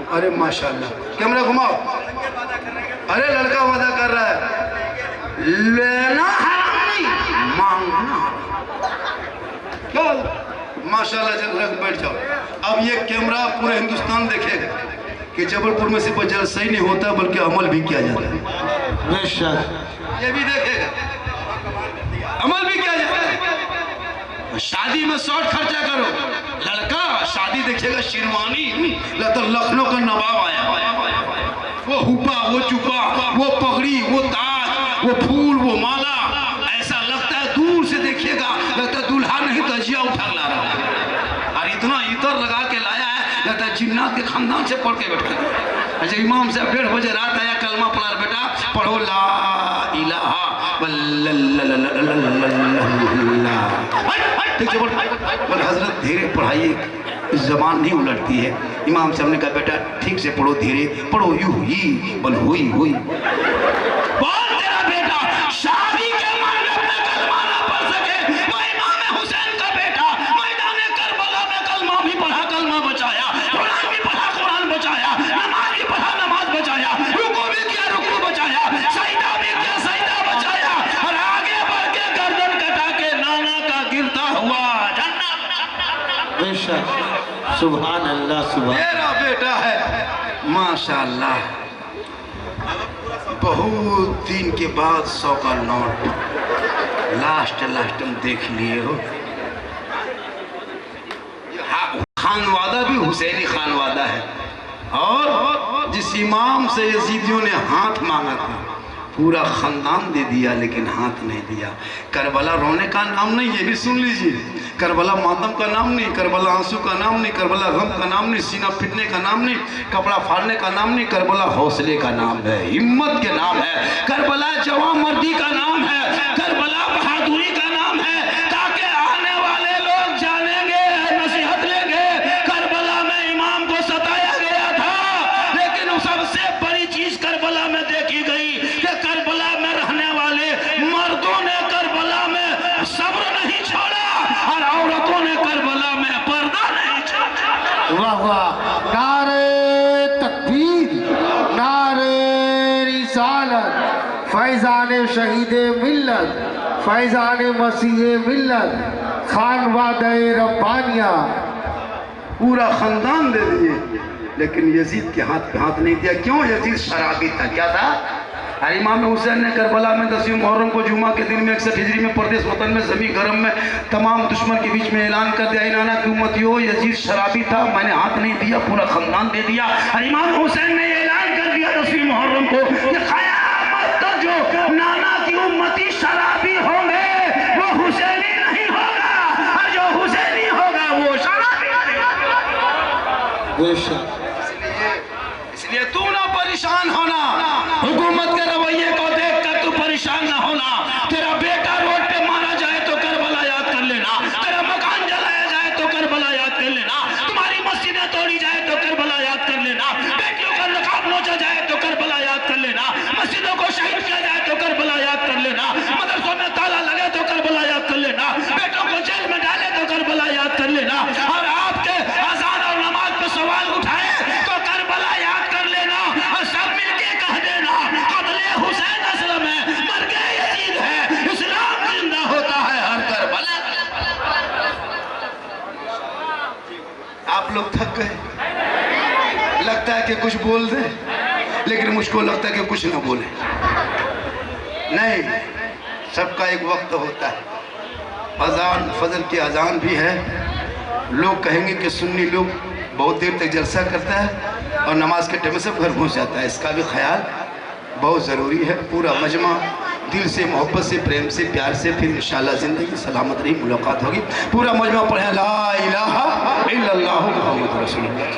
अरे माशाल्लाह, कैमरा घुमाओ। अरे लड़का वादा कर रहा है, लेना हराम नहीं, मांगना। क्या? माशाल्लाह, जब रख बैठ जाओ। अब ये कैमरा पूरे हिंदुस्तान देखेगा कि जबलपुर में सिर्फ जलसा ही नहीं होता बल्कि अमल भी किया जाता है। बेशक ये भी देखेगा, अमल भी किया जाता है। शादी में शॉर्ट खर्चा करो। लड़का शादी देखेगा शेरवानी, तो लखनऊ का नवाब आया, वो हुपा, वो चुपा, वो पगड़ी, वो ताज, वो फूल, वो माला, ऐसा लगता है दूर से देखिएगा लगता है दूल्हा नहीं तजिया उठा ला रहा है, और इतना इतर लगा के लाया है लगता है जिन्नात के खानदान से पढ़ के बैठा। अच्छा इमाम साहब 1:30 बजे रात आया, कलमा पढ़ा, बेटा पढ़ो ला इलाहा ठीक है बोल हजरत धीरे पढ़ाइए, जबान नहीं उलटती है। इमाम साहब ने कहा बेटा ठीक से पढ़ो, धीरे पढ़ो, यू हुई बोल हुई हुई। बोल तेरा बेटा शादी के मंडप में कलमा ना पढ़ सके, वो इमाम हुसैन का बेटा मैदान करबला में कलमा भी पढ़ा, कलमा बचाया, कुरान भी पढ़ा, कुरान बचाया, नमाज भी पढ़ा, नमाज बचाया, रुकू भी किया, रुकू बचाया, सजदा भी किया, सजदा बचाया, और आगे बढ़ के गर्दन कटा के नाना का गिरता हुआ जन्नत। बेशक सुभान अल्लाह, सुभान। मेरा बेटा है माशाअल्लाह, बहुत दिन के बाद 100 का नोट लास्ट हम देख लिए हो। खानवादा भी हुसैनी खानवादा है, और जिस इमाम से यजीदियों ने हाथ मांगा था पूरा खानदान दे दिया, लेकिन हाथ नहीं दिया। करबला रोने का नाम नहीं, ये भी सुन लीजिए, करबला मातम का नाम नहीं, करबला आंसू का नाम नहीं, करबला गम का नाम नहीं, सीना पिटने का नाम नहीं, कपड़ा फाड़ने का नाम नहीं, करबला हौसले का नाम है, हिम्मत के नाम है, करबला जवां मर्दी का नाम है, करबला बहादुरी का नाम है, ताकि आने वाले लोग जानेंगे, नसीहत लेंगे करबला में इमाम को सताया गया था, लेकिन सबसे बड़ी चीज करबला में देखी गई कि करबला में रहने वाले मर्दों ने करबला में सब्र नहीं छोड़ा, और औरतों ने करबला में पर्दा नहीं छोड़ा। वाह वाह, नारे तकबीर, नारे रिसालत, फैजान शहीद मिल्लत, फैजान मसीह मिल्लत, खानवादा रब्बानिया। पूरा खानदान दे दिए, लेकिन यजीद के हाथ पे हाथ नहीं दिया। क्यों? यजीद शराबी था। क्या था? इमाम हुसैन ने करबला में 10वीं मुहर्रम को जुमा के दिन में 61 हिजरी में परदेश वतन में ज़मीन गरम में तमाम दुश्मन के बीच में ऐलान कर दिया, इनाना की उम्मतियों यजीद शराबी था, मैंने हाथ नहीं दिया, पूरा खानदान दे दिया। इमाम हुसैन ने ऐलान कर दिया 10वीं मुहर्रम को कि क़यामत तक जो नाना की उम्मती शराबी होंगे वो हुसैनी नहीं होगा, और जो हुसैनी होगा वो शराबी नहीं होगा। इसलिए तू ना परेशान होना, हुकूमत के रवैये को देखकर तू परेशान ना होना। तेरा बेटा रोड पे मारा जाए तो करबला याद कर लेना, तेरा मकान जलाया जाए तो करबला याद कर लेना, तुम्हारी मस्जिदें तोड़ी जाए तो करबला याद कर लेना, बेटियों का नकाब नोचा जाए तो करबला याद कर लेना, मस्जिदों को शहीद किया जाए तो करबला याद कर लेना, मदरसों में ताला लगे तो करबला याद कर लेना, बेटों को जेल में डाले तो करबला याद कर लेना, और आपके अज़ान और नमाज पे सवाल उठाए तो करबला याद कर लेना, और सब मिलके कह देना कत्ले हुसैन असलम है, मर गए यजीद है, इस्लाम जिंदा होता है हर करबला। आप लोग थक गए, लगता है कि कुछ बोल दे, लेकिन मुझको लगता है कि कुछ ना बोले। नहीं, सबका एक वक्त होता है। अजान फजल की अजान भी है, लोग कहेंगे कि सुन्नी लोग बहुत देर तक जलसा करता है और नमाज के टाइम सब घर पहुंच जाता है, इसका भी ख्याल बहुत ज़रूरी है। पूरा मजमा दिल से, मोहब्बत से, प्रेम से, प्यार से, फिर इंशाअल्लाह ज़िंदगी सलामत रही, मुलाकात होगी। पूरा मजमा पढ़े ला इलाहा इल्लल्लाहु मुहम्मद रसूलुल्लाह।